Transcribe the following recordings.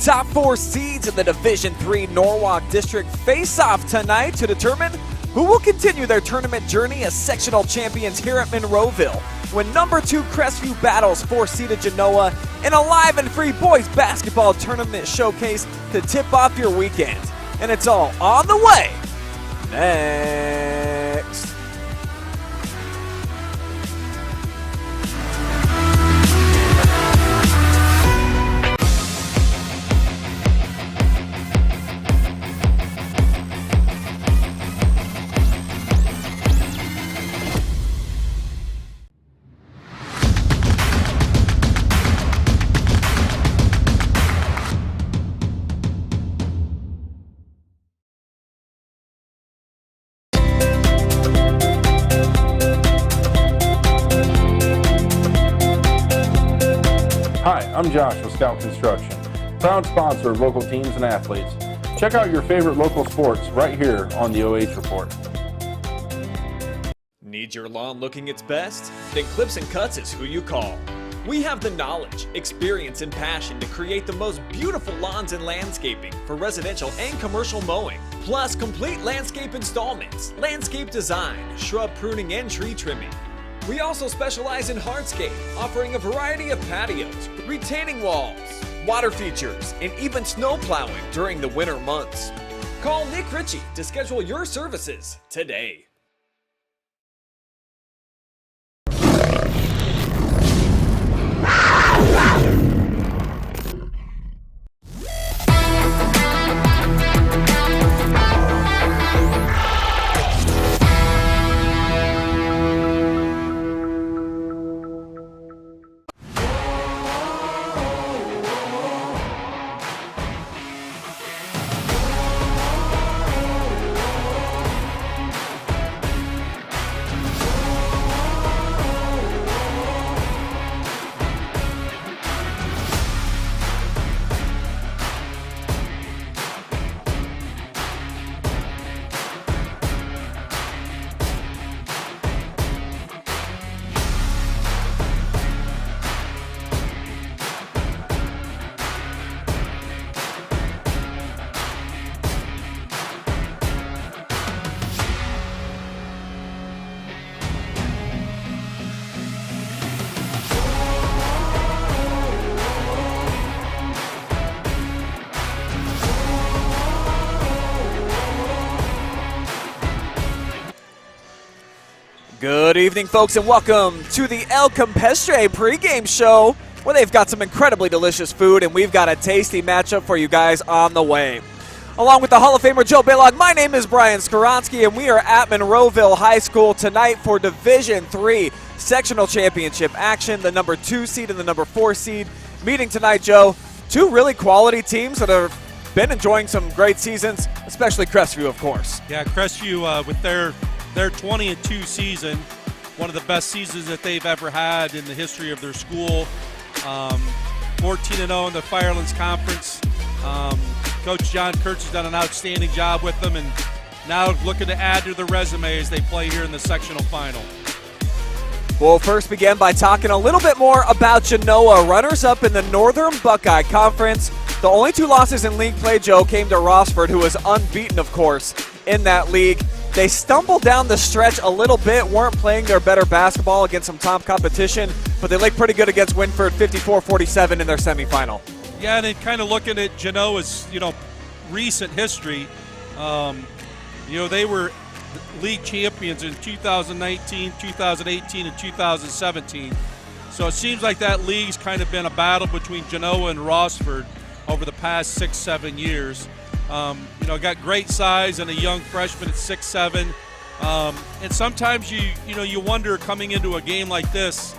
top 4 seeds in the Division III Norwalk District face off tonight to determine who will continue their tournament journey as sectional champions here at Monroeville, when number 2 Crestview battles 4-seeded Genoa in a live and free boys basketball tournament showcase to tip off your weekend. And it's all on the way next. Hi, I'm Josh with Construction, proud sponsor of local teams and athletes. Check out your favorite local sports right here on the OH Report. Need your lawn looking its best? Then Clips and Cuts is who you call. We have the knowledge, experience, and passion to create the most beautiful lawns and landscaping for residential and commercial mowing, plus complete landscape installments, landscape design, shrub pruning, and tree trimming. We also specialize in hardscape, offering a variety of patios, retaining walls, water features, and even snow plowing during the winter months. Call Nick Ritchie to schedule your services today. Good evening, folks, and welcome to the El Campestre pregame show, where they've got some incredibly delicious food, and we've got a tasty matchup for you guys on the way. Along with the Hall of Famer Joe Balogh, my name is Brian Skowronski, and we are at Monroeville High School tonight for Division III Sectional Championship action. The number 2 seed and the number 4 seed meeting tonight, Joe. Two really quality teams that have been enjoying some great seasons, especially Crestview, of course. Yeah, Crestview with their 20-2 season, one of the best seasons that they've ever had in the history of their school. 14-0 in the Firelands Conference. Coach John Kurtz has done an outstanding job with them, and now looking to add to their resume as they play here in the sectional final. We'll first begin by talking a little bit more about Genoa, runners-up in the Northern Buckeye Conference. The only 2 losses in league play, Joe, came to Rossford, who was unbeaten, of course, in that league. They stumbled down the stretch a little bit, weren't playing their better basketball against some top competition, but they looked pretty good against Winford, 54-47 in their semifinal. Yeah, and then kind of looking at Genoa's, recent history, they were league champions in 2019, 2018, and 2017. So it seems like that league's kind of been a battle between Genoa and Rossford over the past 6-7 years. Got great size and a young freshman at 6'7". And sometimes you wonder coming into a game like this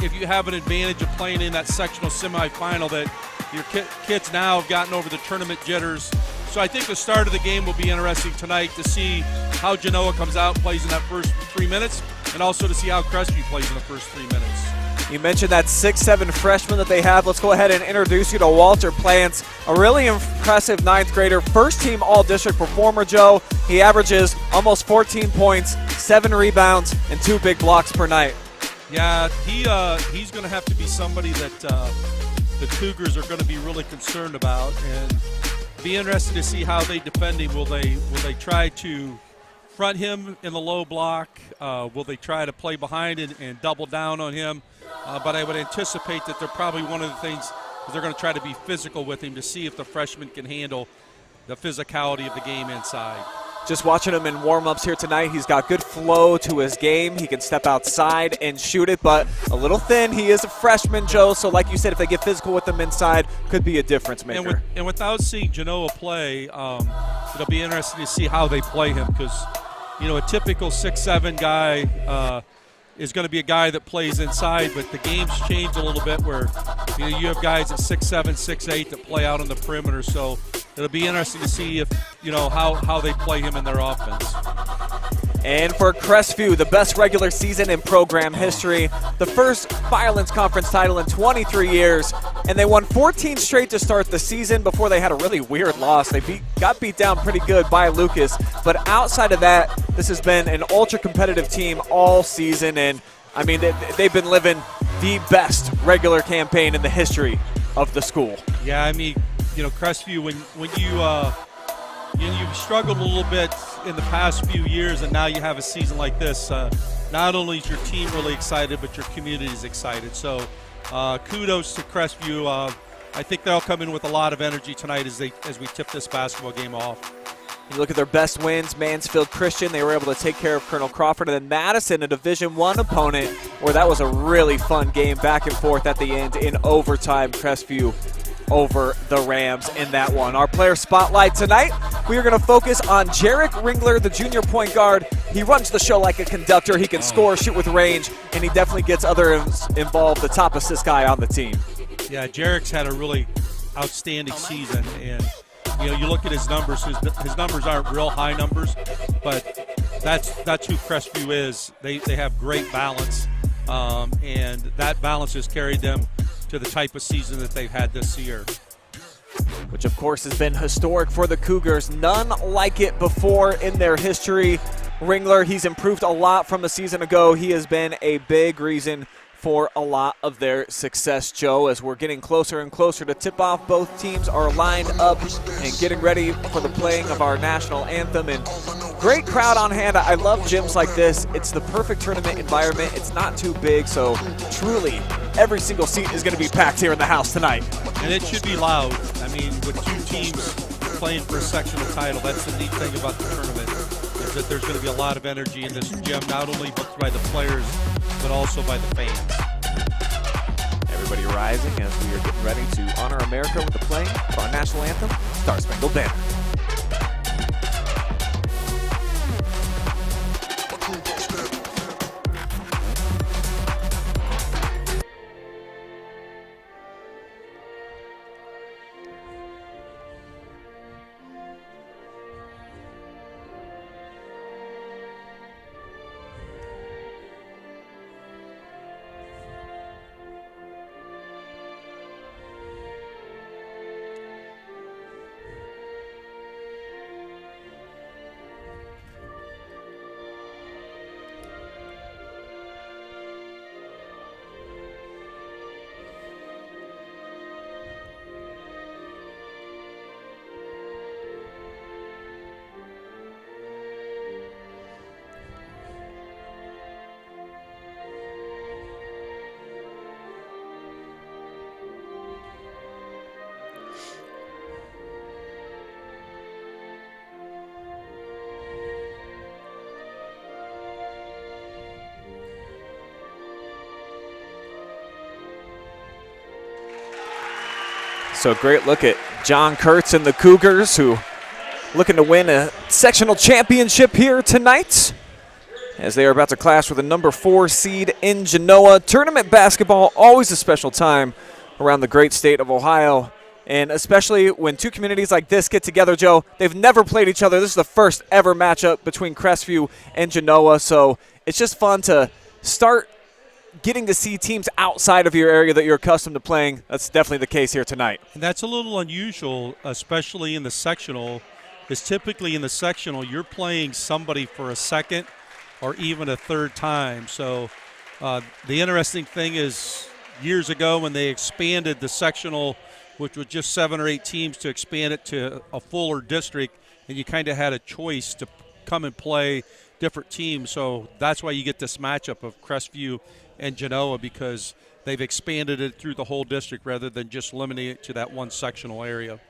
if you have an advantage of playing in that sectional semifinal, that your kids now have gotten over the tournament jitters. So I think the start of the game will be interesting tonight to see how Genoa comes out, plays in that first 3 minutes, and also to see how Crestview plays in the first 3 minutes. You mentioned that 6'7" freshman that they have. Let's go ahead and introduce you to Walter Plants, a really impressive 9th grader, first-team all-district performer, Joe. He averages almost 14 points, 7 rebounds, and 2 big blocks per night. Yeah, he's going to have to be somebody that the Cougars are going to be really concerned about, and be interested to see how they defend him. Will they try to front him in the low block? Will they try to play behind and double down on him? But I would anticipate that they're probably one of the things is they're going to try to be physical with him to see if the freshman can handle the physicality of the game inside. Just watching him in warm-ups here tonight, he's got good flow to his game. He can step outside and shoot it, but a little thin. He is a freshman, Joe, so like you said, if they get physical with him inside, could be a difference maker. And without seeing Genoa play, it'll be interesting to see how they play him because, you know, a typical 6'7" guy is going to be a guy that plays inside, but the game's changed a little bit where, you know, you have guys at 6'7", 6'8" that play out on the perimeter, so it'll be interesting to see if, you know, how they play him in their offense. And for Crestview, the best regular season in program history, the first Firelands Conference title in 23 years, and they won 14 straight to start the season before they had a really weird loss. They got beat down pretty good by Lucas, but outside of that, this has been an ultra-competitive team all season, and, I mean, they've been living the best regular campaign in the history of the school. Yeah, I mean, you know, Crestview, when you've struggled a little bit in the past few years, and now you have a season like this, not only is your team really excited, but your community is excited. So kudos to Crestview. I think they'll come in with a lot of energy tonight as we tip this basketball game off. You look at their best wins, Mansfield Christian, they were able to take care of Colonel Crawford, and then Madison, a Division I opponent, where that was a really fun game back and forth at the end in overtime. Crestview over the Rams in that one. Our player spotlight tonight, we are going to focus on Jarek Ringler, the junior point guard. He runs the show like a conductor. He can score, shoot with range, and he definitely gets others involved, the top assist guy on the team. Yeah, Jarek's had a really outstanding season, and you know, you look at his numbers. His numbers aren't real high numbers, but that's who Crestview is. They have great balance, and that balance has carried them to the type of season that they've had this year. Which, of course, has been historic for the Cougars. None like it before in their history. Ringler, he's improved a lot from a season ago. He has been a big reason for a lot of their success, Joe. As we're getting closer and closer to tip-off, both teams are lined up and getting ready for the playing of our national anthem. And great crowd on hand. I love gyms like this. It's the perfect tournament environment. It's not too big, so truly every single seat is going to be packed here in the house tonight. And it should be loud. I mean, with two teams playing for a sectional title, that's the neat thing about the tournament, is that there's going to be a lot of energy in this gym, not only by the players, but also by the fans. Everybody rising as we are getting ready to honor America with the playing of our national anthem, Star Spangled Banner. So great look at John Kurtz and the Cougars, who looking to win a sectional championship here tonight, as they are about to clash with the number 4 seed in Genoa. Tournament basketball, always a special time around the great state of Ohio, and especially when two communities like this get together, Joe. They've never played each other. This is the first ever matchup between Crestview and Genoa, so it's just fun to start getting to see teams outside of your area that you're accustomed to playing. That's definitely the case here tonight. And that's a little unusual, especially in the sectional, because typically in the sectional you're playing somebody for a second or even a third time. So the interesting thing is years ago when they expanded the sectional, which was just 7 or 8 teams, to expand it to a fuller district, and you kind of had a choice to come and play different teams. So that's why you get this matchup of Crestview and Genoa, because they've expanded it through the whole district rather than just limiting it to that one sectional area.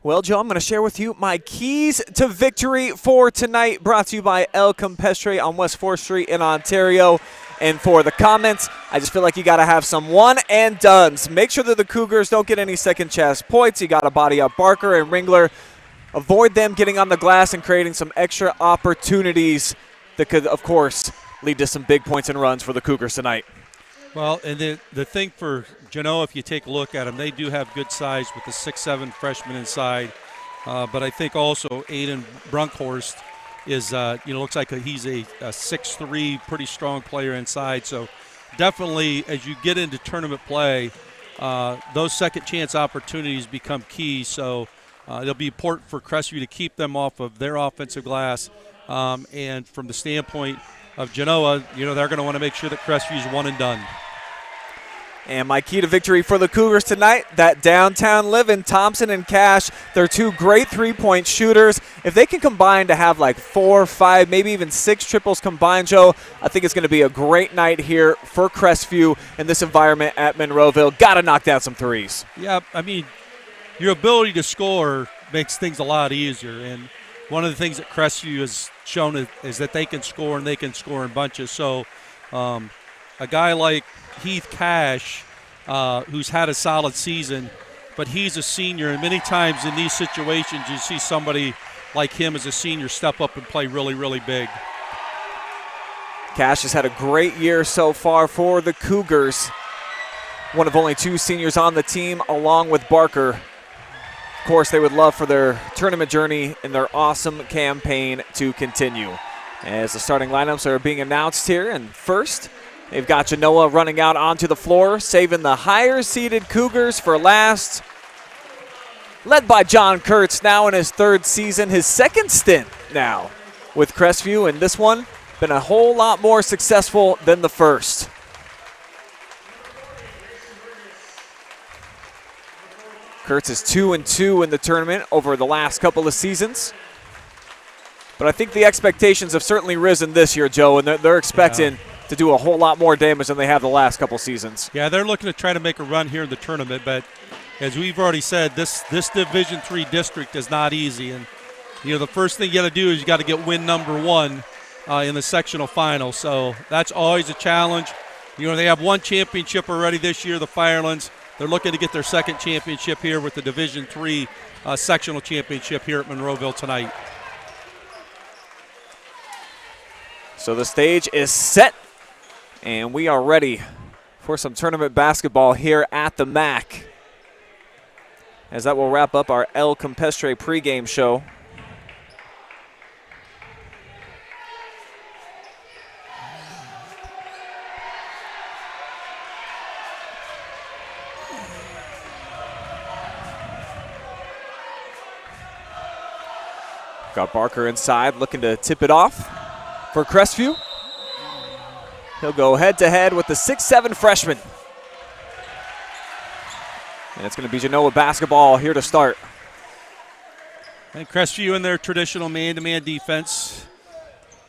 Well, Joe, I'm going to share with you my keys to victory for tonight, brought to you by El Campestre on West 4th Street in Ontario. And for the comments, I just feel like you got to have some one and dones. Make sure that the Cougars don't get any second chance points. You got to body up Barker and Ringler. Avoid them getting on the glass and creating some extra opportunities that could, of course, lead to some big points and runs for the Cougars tonight. Well, and the thing for Genoa, if you take a look at them, they do have good size with the 6'7" freshman inside. But I think also Aiden Brunkhorst is, looks like he's a 6'3", pretty strong player inside. So definitely, as you get into tournament play, those second chance opportunities become key. So it'll be important for Crestview to keep them off of their offensive glass. And from the standpoint of Genoa, they're going to want to make sure that Crestview's one and done. And my key to victory for the Cougars tonight, that downtown living, Thompson and Cash. They're two great three-point shooters. If they can combine to have like 4, 5, maybe even 6 triples combined, Joe, I think it's going to be a great night here for Crestview in this environment at Monroeville. Got to knock down some threes. Yeah, I mean, your ability to score makes things a lot easier. And one of the things that Crestview has shown is that they can score, and they can score in bunches. So a guy like Heath Cash, who's had a solid season, but he's a senior, and many times in these situations you see somebody like him as a senior step up and play really, really big. Cash has had a great year so far for the Cougars. One of only 2 seniors on the team, along with Barker. Of course, they would love for their tournament journey and their awesome campaign to continue. As the starting lineups are being announced here, and first, they've got Genoa running out onto the floor, saving the higher-seeded Cougars for last. Led by John Kurtz, now in his 3rd season, his 2nd stint now with Crestview, and this one been a whole lot more successful than the first. Kurtz is 2-2 in the tournament over the last couple of seasons. But I think the expectations have certainly risen this year, Joe, and they're expecting to do a whole lot more damage than they have the last couple seasons. Yeah, they're looking to try to make a run here in the tournament, but as we've already said, this Division III district is not easy. And, the first thing you got to do is you got to get win number 1 in the sectional final. So that's always a challenge. They have 1 championship already this year, the Firelands. They're looking to get their 2nd championship here with the Division III sectional championship here at Monroeville tonight. So the stage is set, and we are ready for some tournament basketball here at the MAC. As that will wrap up our El Campestre pregame show. Got Barker inside looking to tip it off for Crestview. He'll go head-to-head with the 6'7" freshman. And it's going to be Genoa basketball here to start. And Crestview in their traditional man-to-man defense.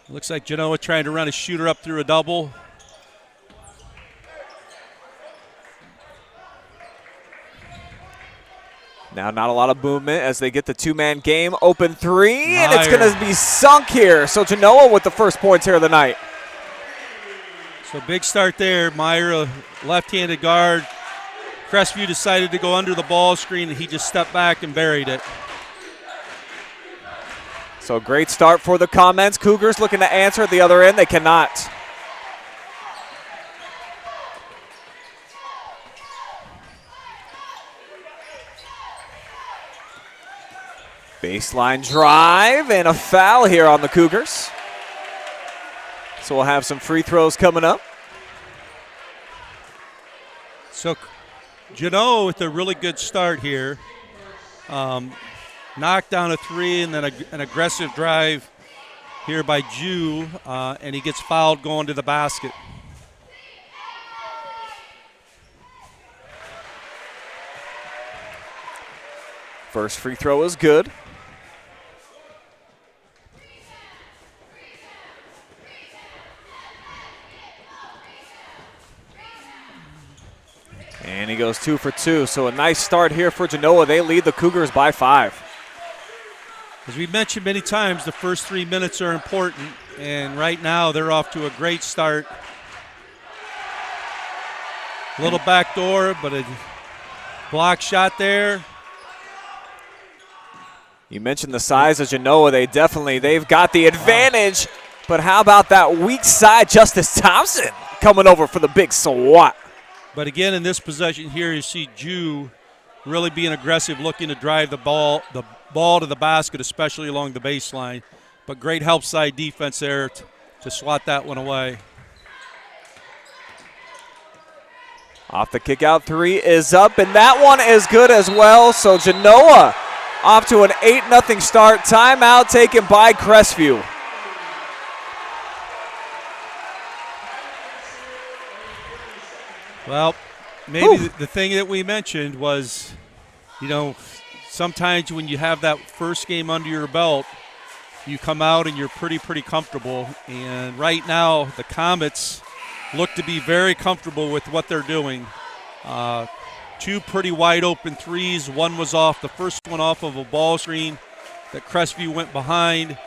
Looks like Genoa trying to run a shooter up through a double. Now not a lot of movement as they get the 2-man game. Open 3, and Meyer. It's going to be sunk here. So Genoa with the first points here of the night. So big start there. Meyer, a left-handed guard. Crestview decided to go under the ball screen, and he just stepped back and buried it. So great start for the Comments. Cougars looking to answer at the other end. They cannot. Baseline drive and a foul here on the Cougars. So we'll have some free throws coming up. So Genoa with a really good start here. Knocked down a 3 and then an aggressive drive here by Jew, and he gets fouled going to the basket. First free throw is good. And he goes 2 for 2. So a nice start here for Genoa. They lead the Cougars by 5. As we mentioned many times, the first 3 minutes are important, and right now they're off to a great start. A little back door, but a block shot there. You mentioned the size of Genoa. They've got the advantage. But how about that weak side Justice Thompson coming over for the big swat? But again, in this possession here, you see Jew really being aggressive, looking to drive the ball to the basket, especially along the baseline. But great help side defense there to swat that one away. Off the kick out, 3 is up, and that one is good as well. So Genoa off to an 8-0 start. Timeout taken by Crestview. Well, maybe the thing that we mentioned was, sometimes when you have that first game under your belt, you come out and you're pretty comfortable. And right now, the Comets look to be very comfortable with what they're doing. 2 pretty wide open threes. One was off, the first one off of a ball screen that Crestview went behind.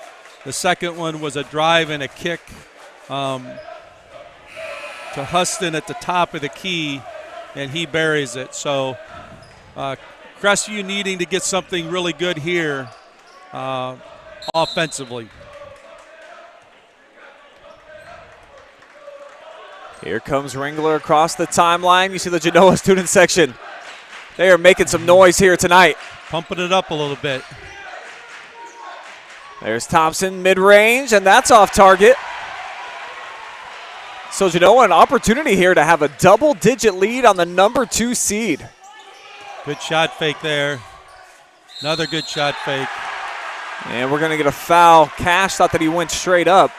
The second one was a drive and a kick to Huston at the top of the key, and he buries it. So Crestview needing to get something really good here offensively. Here comes Ringler across the timeline. You see the Genoa student section. They are making some noise here tonight. Pumping it up a little bit. There's Thompson mid-range, and that's off target. So Genoa an opportunity here to have a double-digit lead on the number 2 seed. Good shot fake there. Another good shot fake. And we're going to get a foul. Cash thought that he went straight up.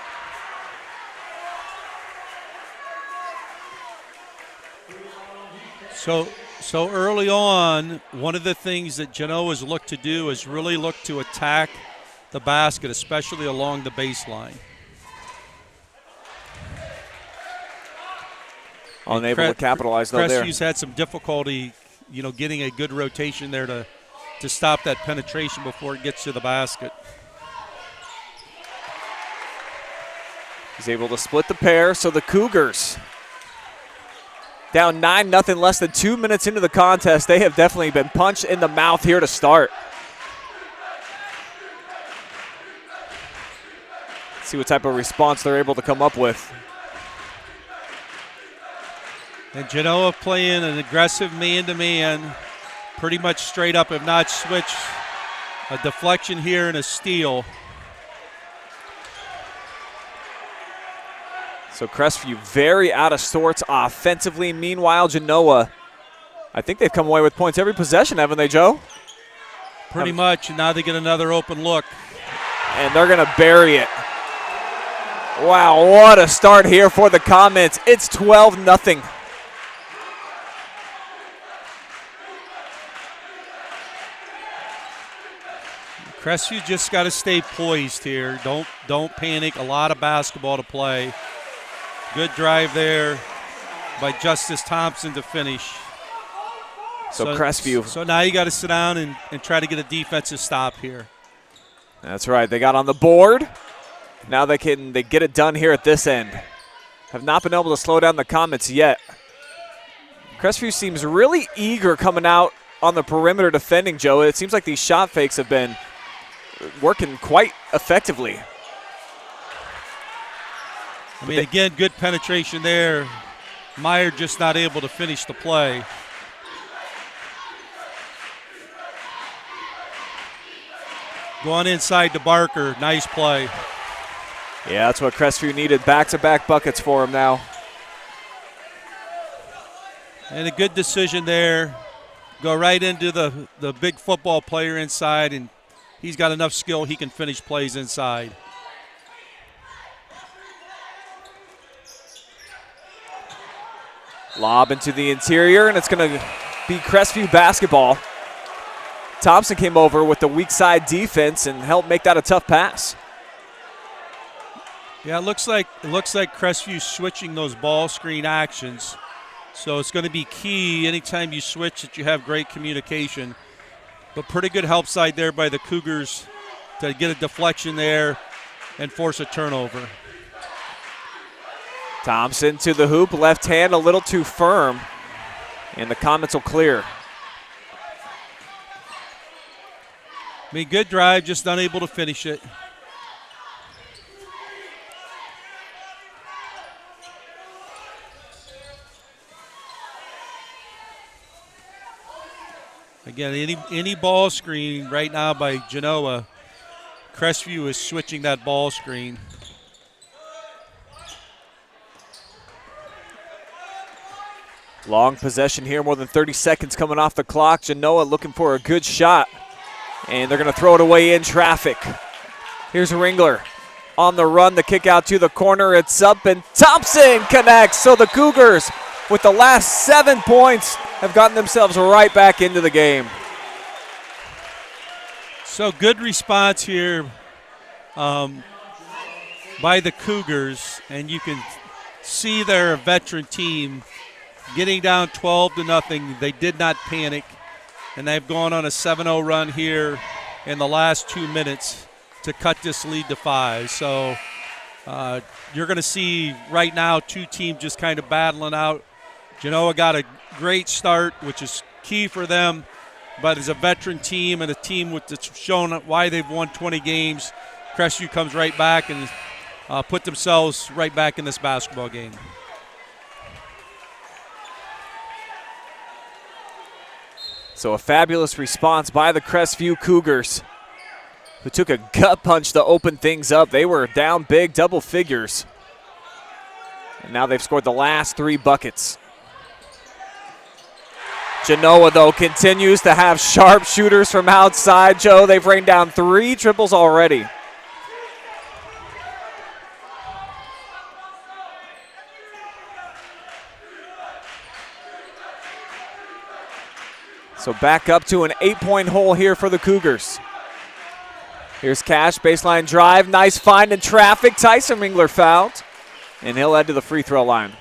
So early on, one of the things that Genoa's looked to do is really look to attack the basket, especially along the baseline. Unable to capitalize though there. Crestview's had some difficulty, getting a good rotation there to stop that penetration before it gets to the basket. He's able to split the pair, so the Cougars down 9-0, less than 2 minutes into the contest. They have definitely been punched in the mouth here to start. Let's see what type of response they're able to come up with. And Genoa playing an aggressive man-to-man, pretty much straight up, if not switch. A deflection here and a steal. So Crestview very out of sorts offensively. Meanwhile, Genoa, I think they've come away with points every possession, haven't they, Joe? Pretty much, and now they get another open look. And they're going to bury it. Wow, what a start here for the Comets. It's 12-0. Crestview just got to stay poised here. Don't panic. A lot of basketball to play. Good drive there by Justice Thompson to finish. So Crestview. So now you got to sit down and try to get a defensive stop here. That's right. They got on the board. Now they get it done here at this end. Have not been able to slow down the Comets yet. Crestview seems really eager coming out on the perimeter defending, Joe. It seems like these shot fakes have been working quite effectively. I mean, again, good penetration there. Meyer just not able to finish the play. Going inside to Barker. Nice play. Yeah, that's what Crestview needed. Back-to-back buckets for him now. And a good decision there. Go right into the big football player inside, and he's got enough skill he can finish plays inside. Lob into the interior, and it's going to be Crestview basketball. Thompson came over with the weak side defense and helped make that a tough pass. Yeah, it looks like Crestview switching those ball screen actions. So it's going to be key anytime you switch that you have great communication. But pretty good help side there by the Cougars to get a deflection there and force a turnover. Thompson to the hoop, left hand a little too firm, and the comments will clear. I mean, good drive, just unable to finish it. Again, any ball screen right now by Genoa, Crestview is switching that ball screen. Long possession here, more than 30 seconds coming off the clock. Genoa looking for a good shot, and they're going to throw it away in traffic. Here's Ringler on the run, the kick out to the corner. It's up, and Thompson connects. So the Cougars, with the last 7 points, have gotten themselves right back into the game. So good response here by the Cougars, and you can see they're a veteran team. Getting down 12-0, they did not panic, and they've gone on a 7-0 run here in the last 2 minutes to cut this lead to 5. So you're going to see right now two teams just kind of battling out. Genoa got a great start, which is key for them, but as a veteran team and a team that's shown why they've won 20 games, Crestview comes right back and put themselves right back in this basketball game. So a fabulous response by the Crestview Cougars, who took a gut punch to open things up. They were down big, double figures. And now they've scored the last 3 buckets. Genoa, though, continues to have sharp shooters from outside. Joe, they've rained down 3 triples already. So back up to an 8-point hole here for the Cougars. Here's Cash, baseline drive, nice find in traffic. Tyson Ringler fouled, and he'll head to the free throw line.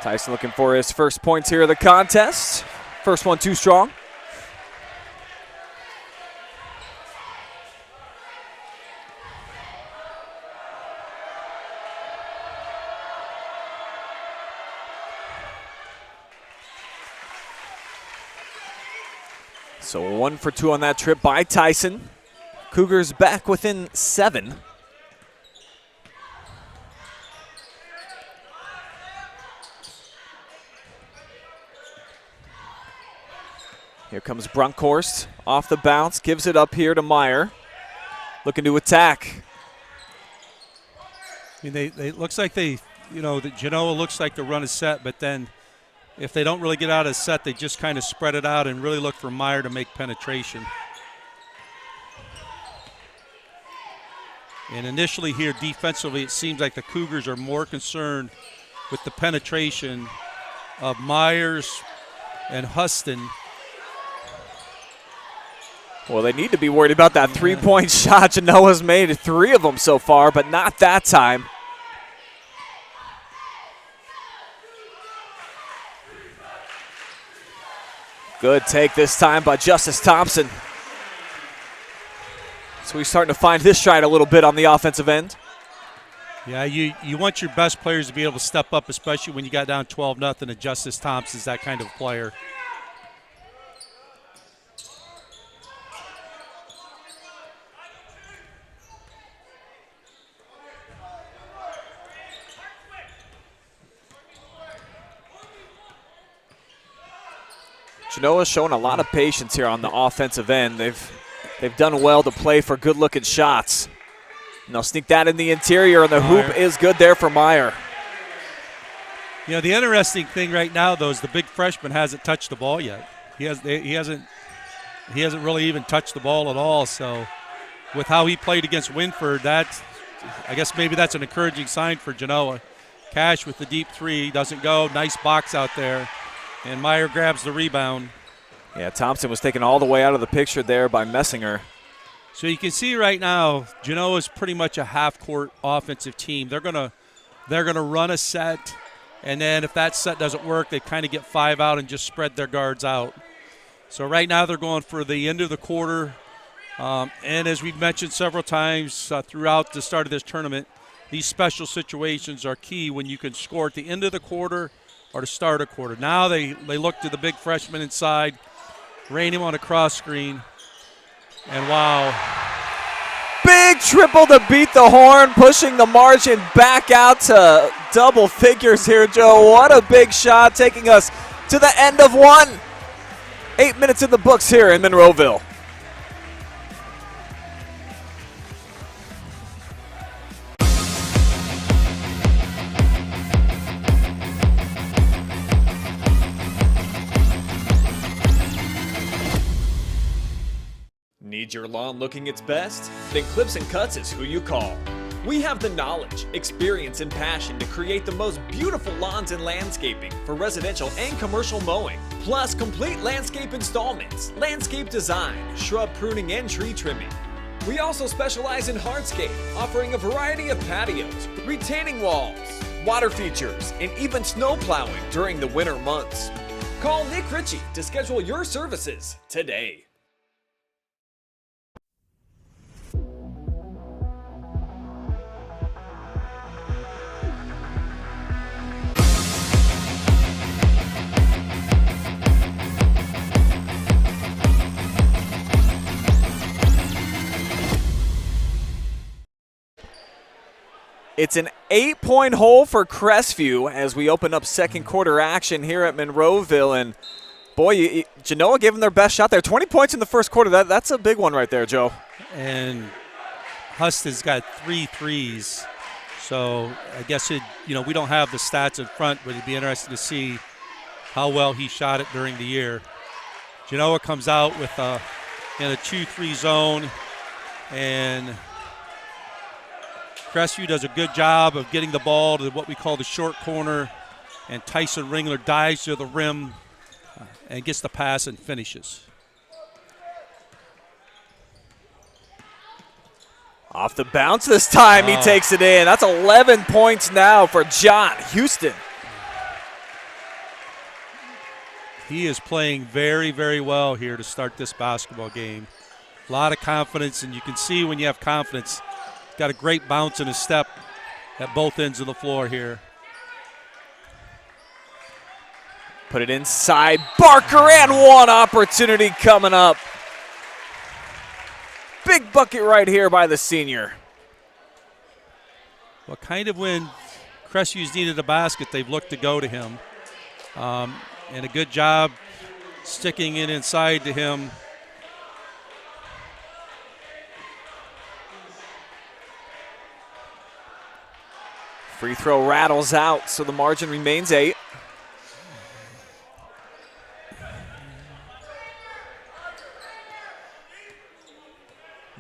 Tyson looking for his first points here of the contest. First one too strong. So 1 for 2 on that trip by Tyson. Cougars back within 7. Here comes Brunkhorst off the bounce, gives it up here to Meyer. Looking to attack. I mean, they looks like the Genoa looks like the run is set, but then if they don't really get out of set, they just kind of spread it out and really look for Meyer to make penetration. And initially here defensively, it seems like the Cougars are more concerned with the penetration of Myers and Huston. Well, they need to be worried about that 3-point shot. Genoa's made 3 of them so far, but not that time. Good take this time by Justice Thompson. So we're starting to find this stride a little bit on the offensive end. Yeah, you want your best players to be able to step up, especially when you got down 12-0, and Justice Thompson's that kind of player. Genoa's showing a lot of patience here on the offensive end. They've done well to play for good-looking shots. And they'll sneak that in the interior, and the hoop is good there for Meyer. You know, the interesting thing right now, though, is the big freshman hasn't touched the ball yet. He hasn't he hasn't really even touched the ball at all. So with how he played against Winford, I guess maybe that's an encouraging sign for Genoa. Cash with the deep three, doesn't go. Nice box out there. And Meyer grabs the rebound. Yeah, Thompson was taken all the way out of the picture there by Messinger. So you can see right now, Genoa is pretty much a half-court offensive team. They're gonna run a set, and then if that set doesn't work, they kind of get 5 out and just spread their guards out. So right now they're going for the end of the quarter. And as we've mentioned several times throughout the start of this tournament, these special situations are key when you can score at the end of the quarter or to start a quarter. Now they look to the big freshman inside, rain him on a cross screen, and wow. Big triple to beat the horn, pushing the margin back out to double figures here, Joe. What a big shot, taking us to the end of one. 8 minutes in the books here in Monroeville. Need your lawn looking its best? Then Clips and Cuts is who you call. We have the knowledge, experience, and passion to create the most beautiful lawns and landscaping for residential and commercial mowing, plus complete landscape installments, landscape design, shrub pruning, and tree trimming. We also specialize in hardscape, offering a variety of patios, retaining walls, water features, and even snow plowing during the winter months. Call Nick Ritchie to schedule your services today. It's an 8-point hole for Crestview as we open up second quarter action here at Monroeville. And boy, Genoa gave them their best shot there. 20 points in the first quarter. That's a big one right there, Joe. And Huston's got 3 threes. So I guess we don't have the stats in front, but it'd be interesting to see how well he shot it during the year. Genoa comes out with in a 2-3 zone, and Crestview does a good job of getting the ball to what we call the short corner, and Tyson Ringler dives to the rim and gets the pass and finishes. Off the bounce this time, he takes it in. That's 11 points now for John Houston. He is playing very, very well here to start this basketball game. A lot of confidence, and you can see when you have confidence, got a great bounce in his step at both ends of the floor here. Put it inside. Barker, and one opportunity coming up. Big bucket right here by the senior. Well, kind of when Crestview's needed a basket, they've looked to go to him. And a good job sticking it inside to him. Free throw rattles out, so the margin remains 8.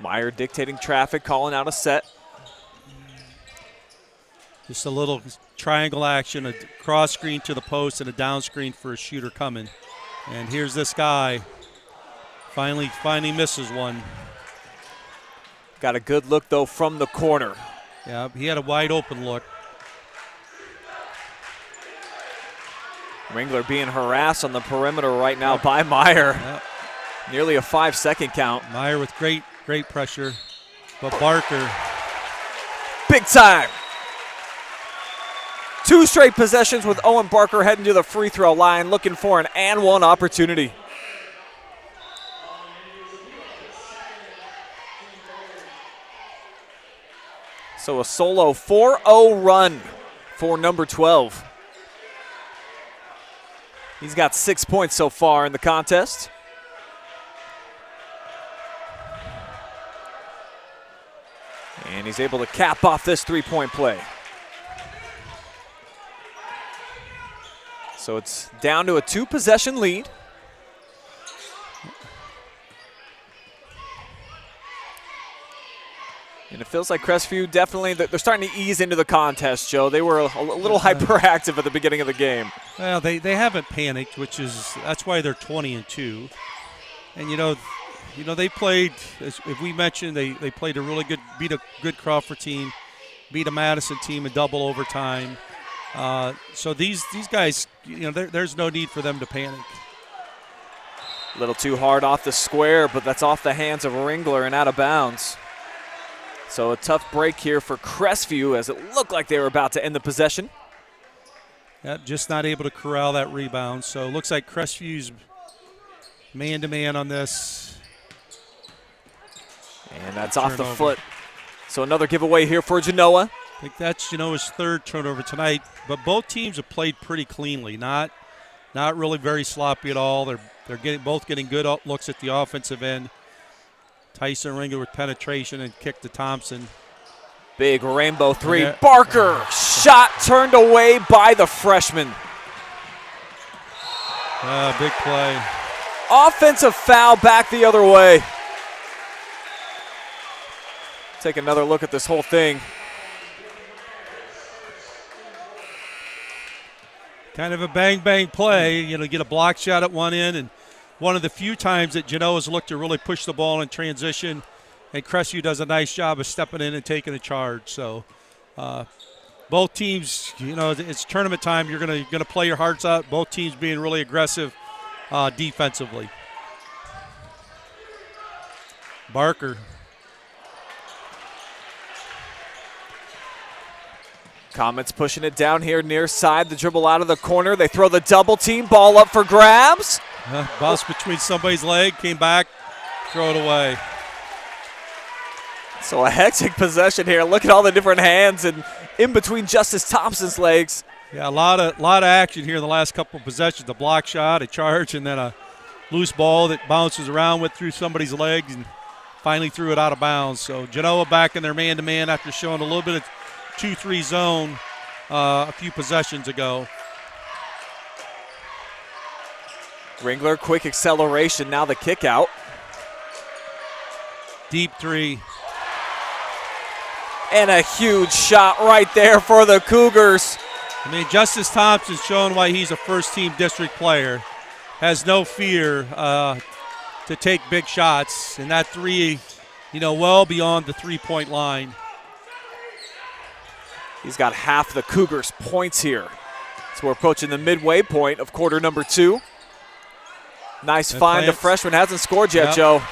Meyer dictating traffic, calling out a set. Just a little triangle action, a cross screen to the post and a down screen for a shooter coming. And here's this guy. Finally misses one. Got a good look, though, from the corner. Yeah, he had a wide open look. Ringler being harassed on the perimeter right now by Meyer. Yep. Nearly a 5-second count. Meyer with great pressure. But Barker. Big time. 2 straight possessions with Owen Barker heading to the free throw line, looking for an and one opportunity. So a solo 4-0 run for number 12. He's got 6 points so far in the contest. And he's able to cap off this three-point play. So it's down to a 2-possession lead. And it feels like Crestview definitely, they're starting to ease into the contest, Joe. They were a little hyperactive at the beginning of the game. Well, they haven't panicked, that's why they're 20-2. And they played, as we mentioned, they played beat a good Crawford team, beat a Madison team in double overtime. So these guys, there's no need for them to panic. A little too hard off the square, but that's off the hands of Ringler and out of bounds. So a tough break here for Crestview as it looked like they were about to end the possession. Yep, just not able to corral that rebound. So it looks like Crestview's man-to-man on this. And that's off the foot. So another giveaway here for Genoa. I think that's Genoa's third turnover tonight. But both teams have played pretty cleanly. Not really very sloppy at all. They're both getting good looks at the offensive end. Tyson Ringler with penetration and kick to Thompson. Big rainbow three. Barker, shot turned away by the freshman. Big play. Offensive foul back the other way. Take another look at this whole thing. Kind of a bang-bang play. Get a block shot at one end, and one of the few times that Genoa's looked to really push the ball in transition, and Crestview does a nice job of stepping in and taking a charge. So both teams, it's tournament time. You're gonna play your hearts out. Both teams being really aggressive defensively. Barker. Comets pushing it down here near side. The dribble out of the corner. They throw the double team. Ball up for grabs. Bounced between somebody's leg, came back, throw it away. So a hectic possession here. Look at all the different hands and in between Justice Thompson's legs. Yeah, a lot of action here in the last couple of possessions. A block shot, a charge, and then a loose ball that bounces around through somebody's legs and finally threw it out of bounds. So Genoa back in their man-to-man after showing a little bit of 2-3 zone a few possessions ago. Ringler, quick acceleration, now the kick out. Deep three. And a huge shot right there for the Cougars. I mean, Justice Thompson's showing why he's a first-team district player. Has no fear to take big shots. And that three, well beyond the three-point line. He's got half the Cougars' points here. So we're approaching the midway point of quarter number 2. Nice find. The freshman hasn't scored yet, Joe.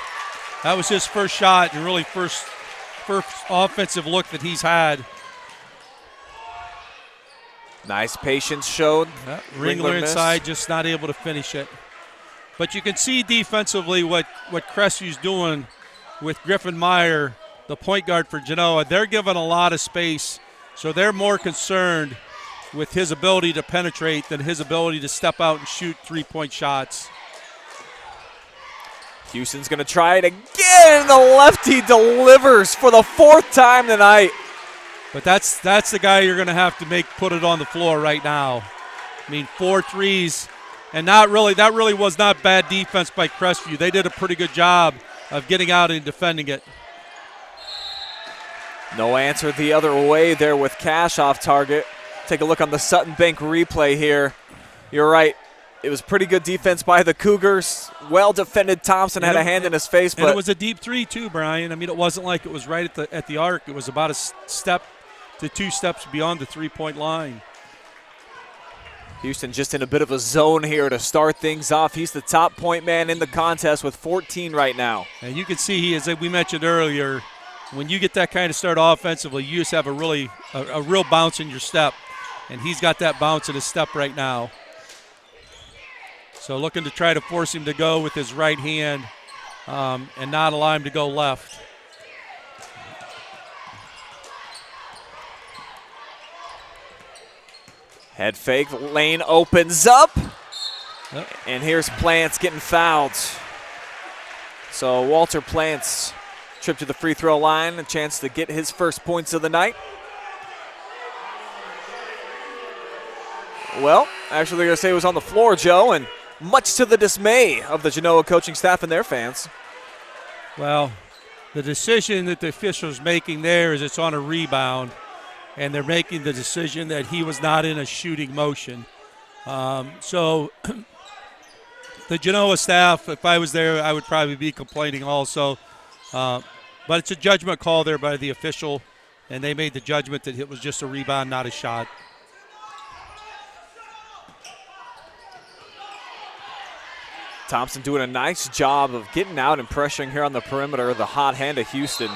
That was his first shot and really first offensive look that he's had. Nice patience showed. Ringler inside, just not able to finish it. But you can see defensively what Crestview's doing with Griffin Meyer, the point guard for Genoa. They're given a lot of space, so they're more concerned with his ability to penetrate than his ability to step out and shoot three-point shots. Houston's going to try it again. The lefty delivers for the 4th time tonight. But that's the guy you're going to have to put it on the floor right now. I mean, 4 threes, and that really was not bad defense by Crestview. They did a pretty good job of getting out and defending it. No answer the other way there with Cash off target. Take a look on the Sutton Bank replay here. You're right. It was pretty good defense by the Cougars. Well defended. Thompson had a hand in his face. And it was a deep three too, Brian. I mean, it wasn't like it was right at the arc. It was about a step to 2 steps beyond the three-point line. Houston just in a bit of a zone here to start things off. He's the top point man in the contest with 14 right now. And you can see, as we mentioned earlier, when you get that kind of start offensively, you just have a real bounce in your step. And he's got that bounce in his step right now. So looking to try to force him to go with his right hand and not allow him to go left. Head fake, lane opens up. Yep. And here's Plants getting fouled. So Walter Plants trip to the free throw line, a chance to get his first points of the night. Well, actually they're going to say it was on the floor, Joe, and much to the dismay of the Genoa coaching staff and their fans. Well, The decision that the official's making there is it's on a rebound, and they're making the decision that he was not in a shooting motion. So the Genoa staff, if I was there, I would probably be complaining also. But it's a judgment call there by the official, and they made the judgment that it was just a rebound, not a shot. Thompson doing a nice job of getting out and pressuring here on the perimeter, the hot hand of Houston.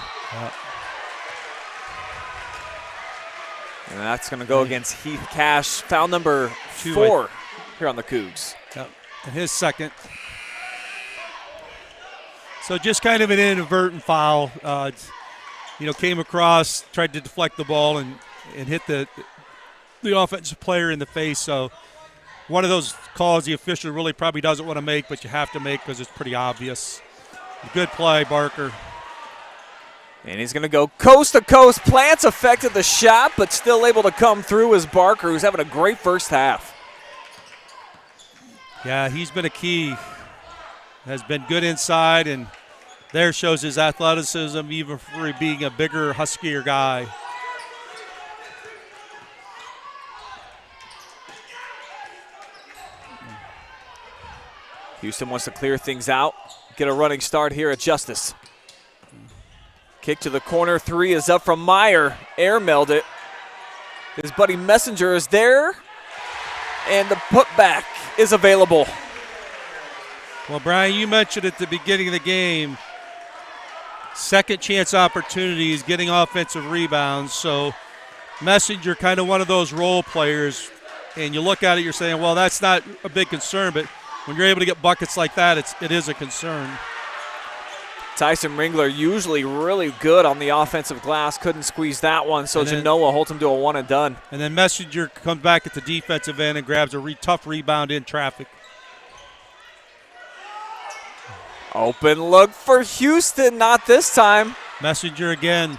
And that's going to go against Heath Cash, foul number 4 here on the Cougs. Yep. And his second. So just kind of an inadvertent foul. Came across, tried to deflect the ball and hit the offensive player in the face. So one of those calls the official really probably doesn't want to make, but you have to make because it's pretty obvious. Good play, Barker. And he's going to go coast to coast. Plants affected the shot, but still able to come through as Barker, who's having a great first half. Yeah, he's been a key. Has been good inside, and there shows his athleticism, even for being a bigger, huskier guy. Houston wants to clear things out, get a running start here at Justice. Kick to the corner, 3 is up from Meyer. Airmailed it. His buddy Messenger is there, and the putback is available. Well, Brian, you mentioned at the beginning of the game, second chance opportunities, getting offensive rebounds. So Messenger kind of one of those role players, and you look at it, you're saying, well, that's not a big concern, but when you're able to get buckets like that, it is a concern. Tyson Ringler usually really good on the offensive glass, couldn't squeeze that one, so Genoa holds him to a one and done. And then Messenger comes back at the defensive end and grabs a tough rebound in traffic. Open look for Houston, not this time. Messenger again.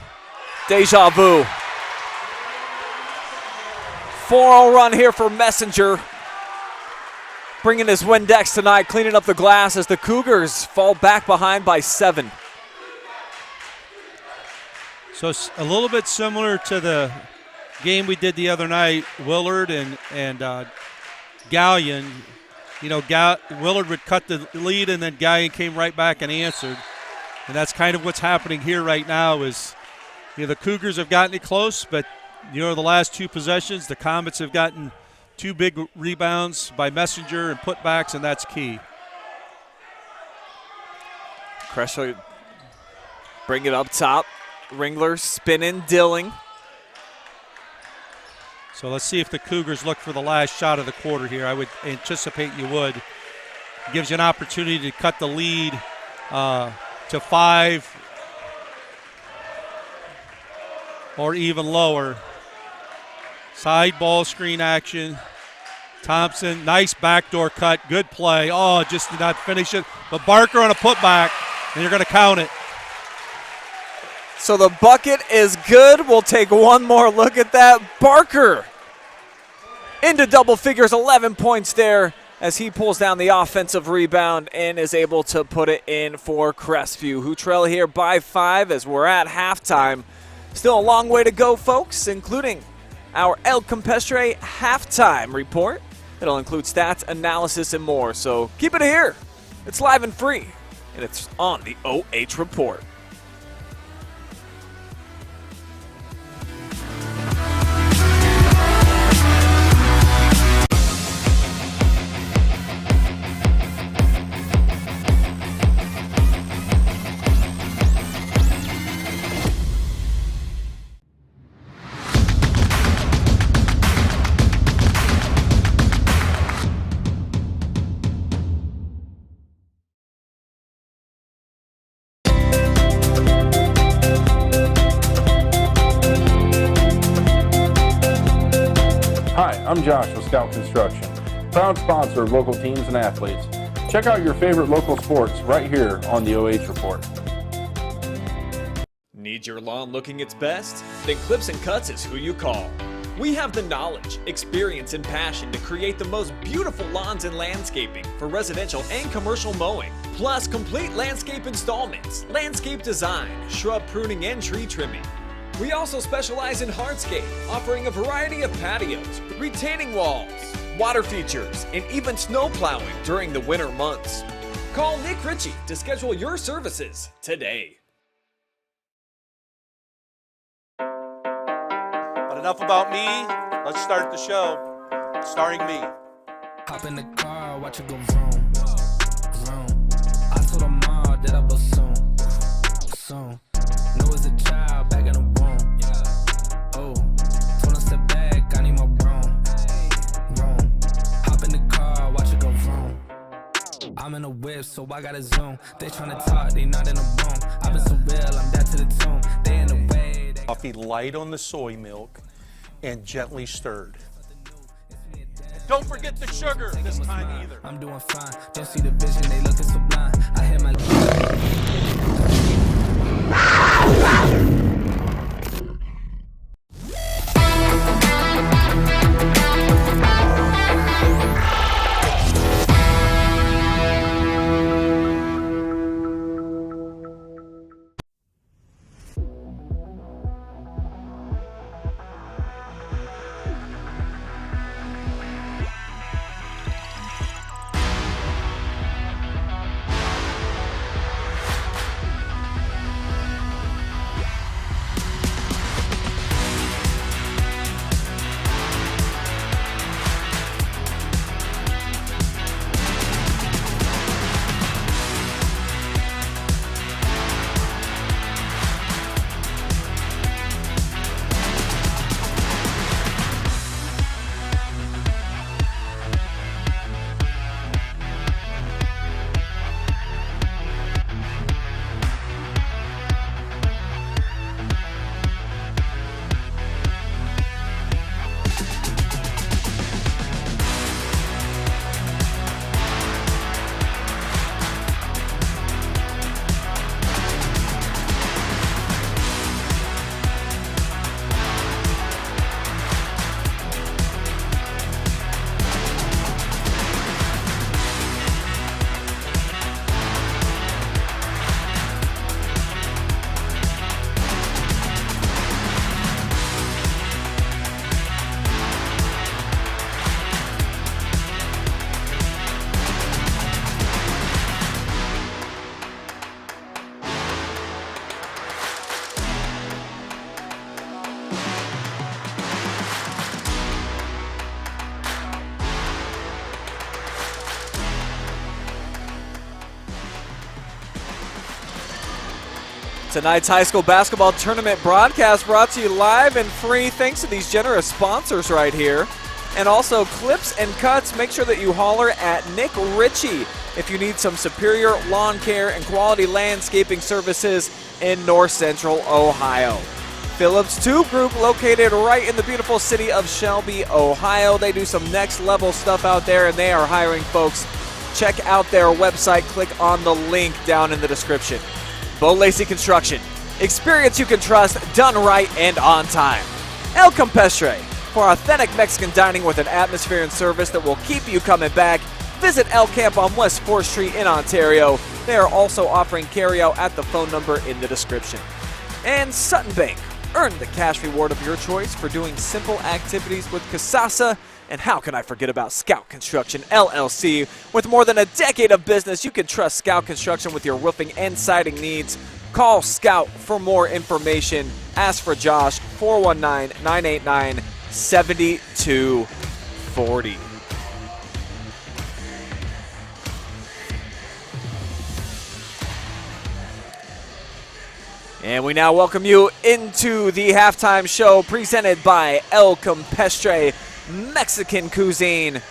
Deja vu. 4-0 run here for Messenger. Bringing his Windex tonight, cleaning up the glass as the Cougars fall back behind by 7. So it's a little bit similar to the game we did the other night, Willard and Gallion. Willard would cut the lead, and then Gallion came right back and answered. And that's kind of what's happening here right now is, the Cougars have gotten it close, but, the last 2 possessions, the Comets have gotten 2 big rebounds by Messenger and putbacks, and that's key. Crestview bring it up top. Ringler spinning, Dilling. So let's see if the Cougars look for the last shot of the quarter here. I would anticipate you would. Gives you an opportunity to cut the lead to 5 or even lower. Side ball screen action. Thompson, nice backdoor cut, good play. Oh, just did not finish it. But Barker on a putback, and you're going to count it. So the bucket is good. We'll take one more look at that. Barker into double figures, 11 points there as he pulls down the offensive rebound and is able to put it in for Crestview, who trail here by 5 as we're at halftime. Still a long way to go, folks, including our El Campestre halftime report. It'll include stats, analysis, and more. So keep it here. It's live and free, and it's on the OH Report. I'm Josh with Scout Construction, proud sponsor of local teams and athletes. Check out your favorite local sports right here on the OH Report. Need your lawn looking its best? Then Clips and Cuts is who you call. We have the knowledge, experience, and passion to create the most beautiful lawns and landscaping for residential and commercial mowing. plus complete landscape installments, landscape design, shrub pruning, and tree trimming. We also specialize in hardscape, offering a variety of patios, retaining walls, water features, and even snow plowing during the winter months. Call Nick Ritchie to schedule your services today. But enough about me. Let's start the show. Starring me. Hop in the car, watch it go vroom, vroom. I told her mom that I will soon, soon. Know as a child back in the womb. Oh, told her step back, I need my room, room. Hop in the car, watch it go vroom. I'm in a whip, so I gotta zoom. They tryna talk, they not in the room. I've been so real, I'm dead to the tomb. They in the way. Coffee light on the soy milk and gently stirred. Don't forget the sugar this time either. I'm doing fine. Don't see the vision, they looking so blind. I hear my Tonight's high school basketball tournament broadcast brought to you live and free thanks to these generous sponsors right here. And also Clips and Cuts. Make sure that you holler at Nick Ritchie if you need some superior lawn care and quality landscaping services in North Central Ohio. Phillips Tube Group, located right in the beautiful city of Shelby, Ohio. They do some next level stuff out there and they are hiring folks. Check out their website. Click on the link down in the description. Lacey Construction. Experience you can trust, done right and on time. El Campestre. For authentic Mexican dining with an atmosphere and service that will keep you coming back, visit El Camp on West 4th Street in Ontario. They are also offering carryout at the phone number in the description. And Sutton Bank. Earn the cash reward of your choice for doing simple activities with Casasa. And how can I forget about Scout Construction LLC? With more than a decade of business, you can trust Scout Construction with your roofing and siding needs. Call Scout for more information. Ask for Josh, 419-989-7240. And we now welcome you into the halftime show presented by El Campestre Mexican Cuisine.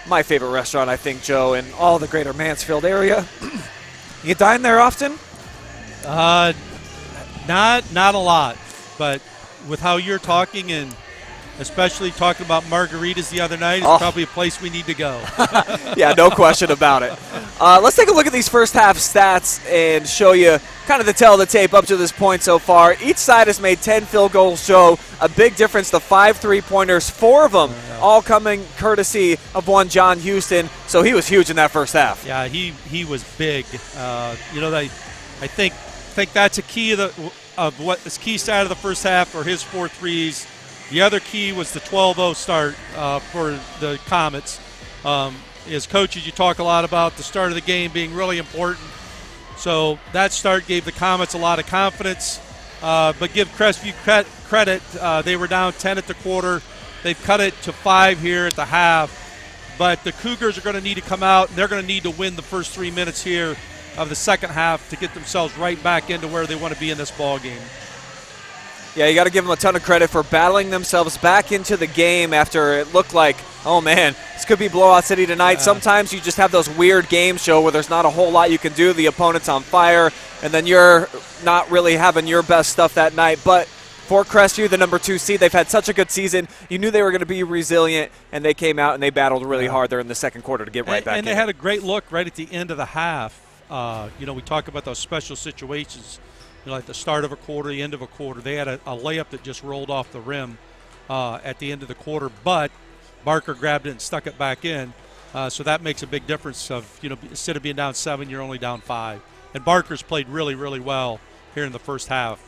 My favorite restaurant, I think, Joe, in all the greater Mansfield area. You dine there often? Not a lot, but with how you're talking and especially talking about margaritas the other night. It's probably a place we need to go. Yeah, no question about it. Let's take a look at these first half stats and show you kind of the tail of the tape up to this point so far. Each side has made 10 field goals, show a big difference. The 5 3-pointers, 4 of them all coming courtesy of one John Houston. So he was huge in that first half. Yeah, he was big. I think that's a key of what this key side of the first half for his 4 threes. The other key was the 12-0 start for the Comets. As coaches, you talk a lot about the start of the game being really important. So that start gave the Comets a lot of confidence. But give Crestview credit. They were down 10 at the quarter. They've cut it to 5 here at the half. But the Cougars are going to need to come out, and they're going to need to win the first 3 minutes here of the second half to get themselves right back into where they want to be in this ball game. Yeah, you got to give them a ton of credit for battling themselves back into the game after it looked like, oh man, this could be blowout city tonight. Sometimes you just have those weird games show where there's not a whole lot you can do. The opponent's on fire, and then you're not really having your best stuff that night. But for Crestview, the number 2 seed, they've had such a good season. You knew they were going to be resilient, and they came out and they battled really hard there in the second quarter to get right back in. And they had a great look right at the end of the half. We talk about those special situations. Like the start of a quarter, the end of a quarter. They had a layup that just rolled off the rim at the end of the quarter, but Barker grabbed it and stuck it back in. So that makes a big difference of, instead of being down 7, you're only down 5. And Barker's played really, really well here in the first half.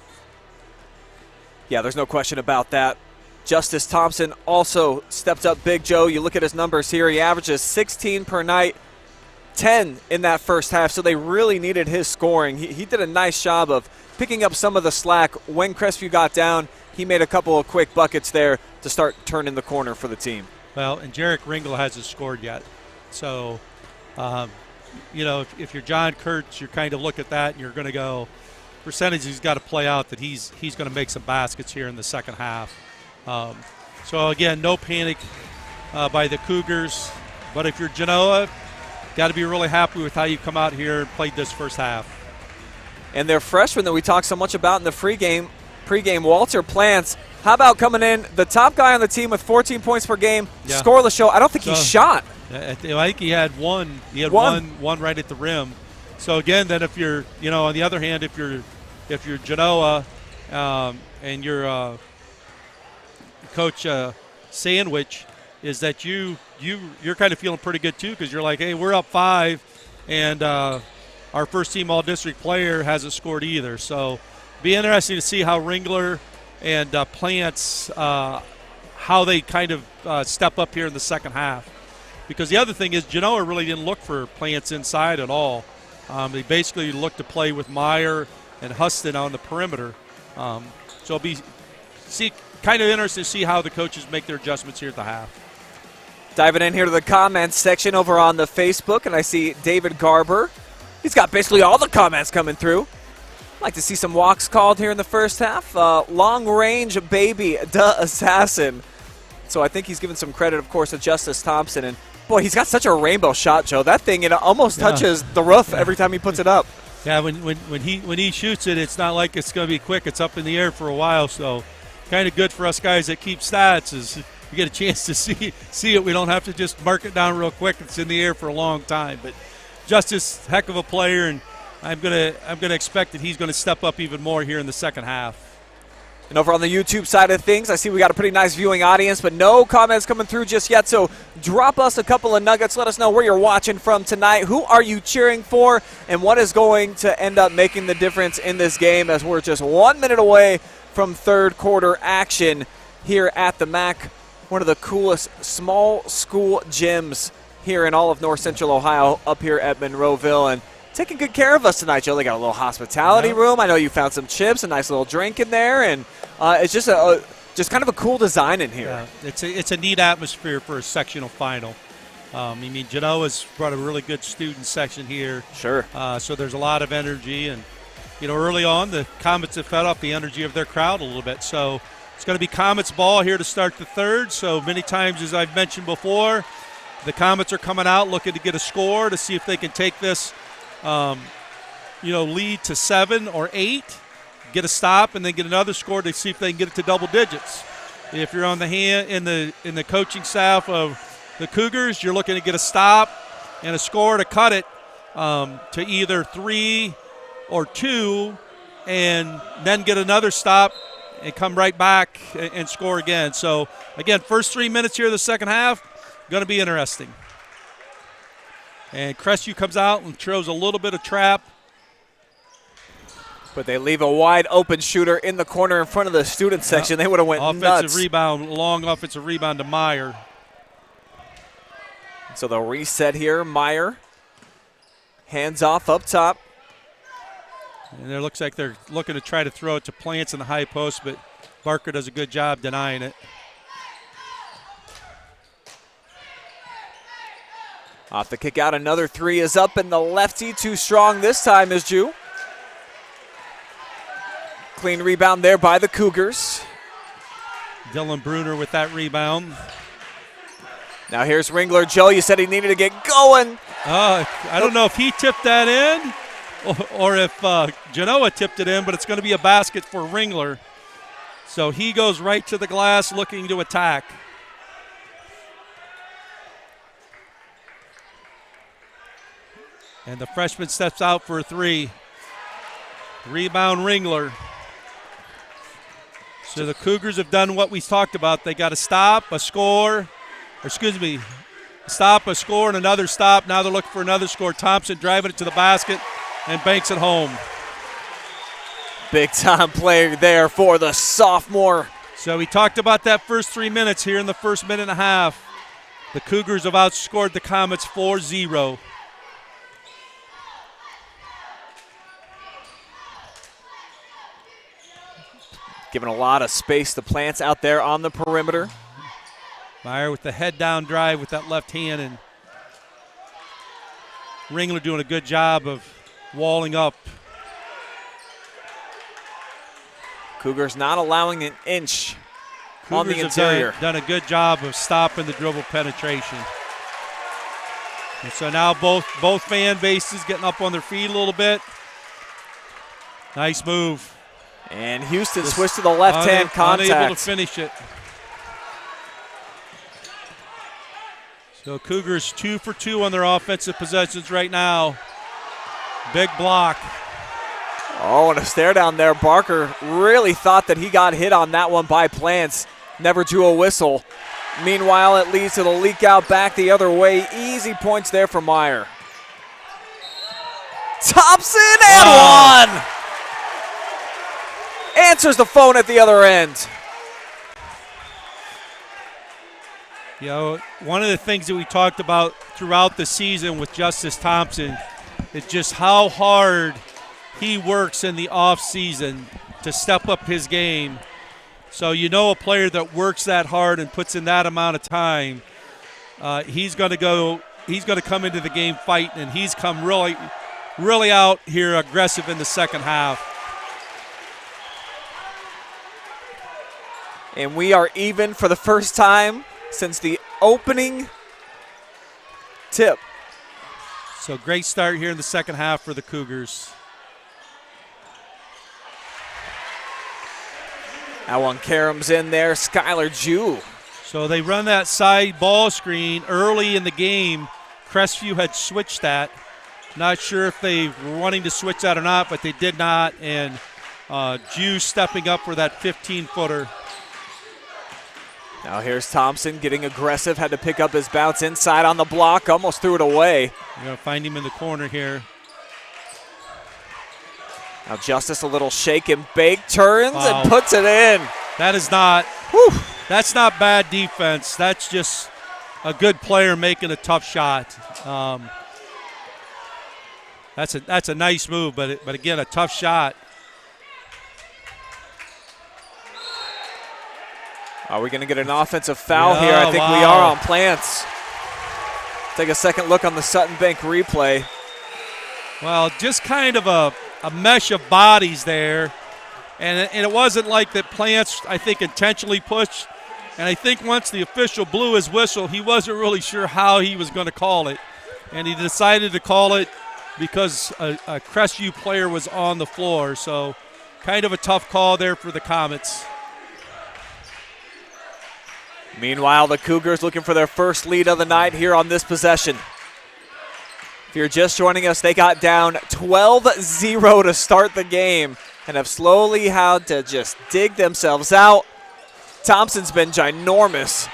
Yeah, there's no question about that. Justice Thompson also stepped up big, Joe. You look at his numbers here. He averages 16 per night. 10 in that first half, so they really needed his scoring. He did a nice job of picking up some of the slack. When Crestview got down, he made a couple of quick buckets there to start turning the corner for the team. Well, and Jarek Ringel hasn't scored yet. So, if you're John Kurtz, you kind of look at that and you're going to go, percentage he's got to play out that he's going to make some baskets here in the second half. So, again, no panic by the Cougars. But if you're Genoa, got to be really happy with how you come out here and played this first half. And their freshman that we talked so much about in the pregame, Walter Plants. How about coming in, the top guy on the team with 14 points per game, scoreless show. I don't think he shot. I think he had one. He had one right at the rim. So again, then if you're, on the other hand, if you're Genoa and you're Coach Sandwich, is that you're kind of feeling pretty good too, because you're like, hey, we're up 5, and our first team all-district player hasn't scored either. So be interesting to see how Ringler and Plants, how they kind of step up here in the second half. Because the other thing is Genoa really didn't look for Plants inside at all. They basically looked to play with Meyer and Huston on the perimeter. So it'll be kind of interesting to see how the coaches make their adjustments here at the half. Diving in here to the comments section over on the Facebook, and I see David Garber. He's got basically all the comments coming through. Like to see some walks called here in the first half. Long range baby, duh, assassin. So I think he's given some credit, of course, to Justice Thompson. And boy, he's got such a rainbow shot, Joe. That thing, almost touches the roof every time he puts it up. Yeah, when he shoots it, it's not like it's going to be quick. It's up in the air for a while. So kind of good for us guys that keep stats is we get a chance to see it. We don't have to just mark it down real quick. It's in the air for a long time. But Justice, heck of a player, and I'm gonna expect that he's going to step up even more here in the second half. And over on the YouTube side of things, I see we got a pretty nice viewing audience, but no comments coming through just yet. So drop us a couple of nuggets. Let us know where you're watching from tonight. Who are you cheering for, and what is going to end up making the difference in this game, as we're just 1 minute away from third quarter action here at the MAC, one of the coolest small school gyms here in all of North Central Ohio, up here at Monroeville, and taking good care of us tonight, Joe. They got a little hospitality room. I know you found some chips, a nice little drink in there, and it's just just kind of a cool design in here. Yeah, it's a neat atmosphere for a sectional final. Genoa's brought a really good student section here. Sure. So there's a lot of energy, and early on the Comets have fed off the energy of their crowd a little bit. So it's going to be Comets ball here to start the third. So many times, as I've mentioned before, the Comets are coming out looking to get a score to see if they can take this lead to 7 or 8, get a stop, and then get another score to see if they can get it to double digits. if you're on the hand in the coaching staff of the Cougars, you're looking to get a stop and a score to cut it to either 3 or 2, and then get another stop and come right back and score again. So, again, first 3 minutes here of the second half, going to be interesting. And Crestview comes out and throws a little bit of trap. But they leave a wide open shooter in the corner in front of the student section. They would have went nuts. Long offensive rebound to Meyer. So they'll reset here. Meyer, hands off up top. And it looks like they're looking to try to throw it to Plants in the high post, but Barker does a good job denying it. Off the kick out, another three is up, and the lefty too strong this time is Jew. Clean rebound there by the Cougars. Dylan Bruner with that rebound. Now here's Ringler. Joe, you said he needed to get going. I don't know if he tipped that in or if Genoa tipped it in, but it's going to be a basket for Ringler. So he goes right to the glass looking to attack. And the freshman steps out for a three. Rebound Ringler. So the Cougars have done what we talked about. They got to stop, a score, stop, a score, and another stop. Now they're looking for another score. Thompson driving it to the basket and banks it home. Big time play there for the sophomore. So we talked about that first 3 minutes here in the first minute and a half. The Cougars have outscored the Comets 4-0. Giving a lot of space to Plants out there on the perimeter. Meyer with the head down drive with that left hand, and Ringler doing a good job of walling up. Cougars not allowing an inch on the Cougars interior. have done a good job of stopping the dribble penetration. And so now both fan bases getting up on their feet a little bit. Nice move. And Houston switched to the left-hand contact. Unable to finish it. So Cougars 2 for 2 on their offensive possessions right now. Big block. Oh, and a stare down there. Barker really thought that he got hit on that one by Plants. Never drew a whistle. Meanwhile, it leads to the leak out back the other way. Easy points there for Meyer. Thompson and one! Answers the phone at the other end. You know, one of the things that we talked about throughout the season with Justice Thompson is just how hard he works in the offseason to step up his game. So you know a player that works that hard and puts in that amount of time, he's going to come into the game fighting, and he's come really out here aggressive in the second half. And we are even for the first time since the opening tip. So great start here in the second half for the Cougars. Awan Karam's in there, Skylar Jew. So they run that side ball screen early in the game. Crestview had switched that. Not sure if they were wanting to switch that or not, but they did not. And Jew stepping up for that 15-footer. Now here's Thompson getting aggressive, had to pick up his bounce inside on the block, almost threw it away. You're going to find him in the corner here. Now Justice a little shake and bake, turns Wow. and puts it in. That is not, that's not bad defense. That's just a good player making a tough shot. That's a nice move, but again, a tough shot. Are we going to get an offensive foul here? I think we are on Plants. Take a second look on the Sutton Bank replay. Well, just kind of a mesh of bodies there. And it wasn't like that Plants, I think, intentionally pushed. And I think once the official blew his whistle, he wasn't really sure how he was going to call it. And he decided to call it because a Crestview player was on the floor. So kind of a tough call there for the Comets. Meanwhile, the Cougars looking for their first lead of the night here on this possession. If you're just joining us, they got down 12-0 to start the game and have slowly had to just dig themselves out. Thompson's been ginormous,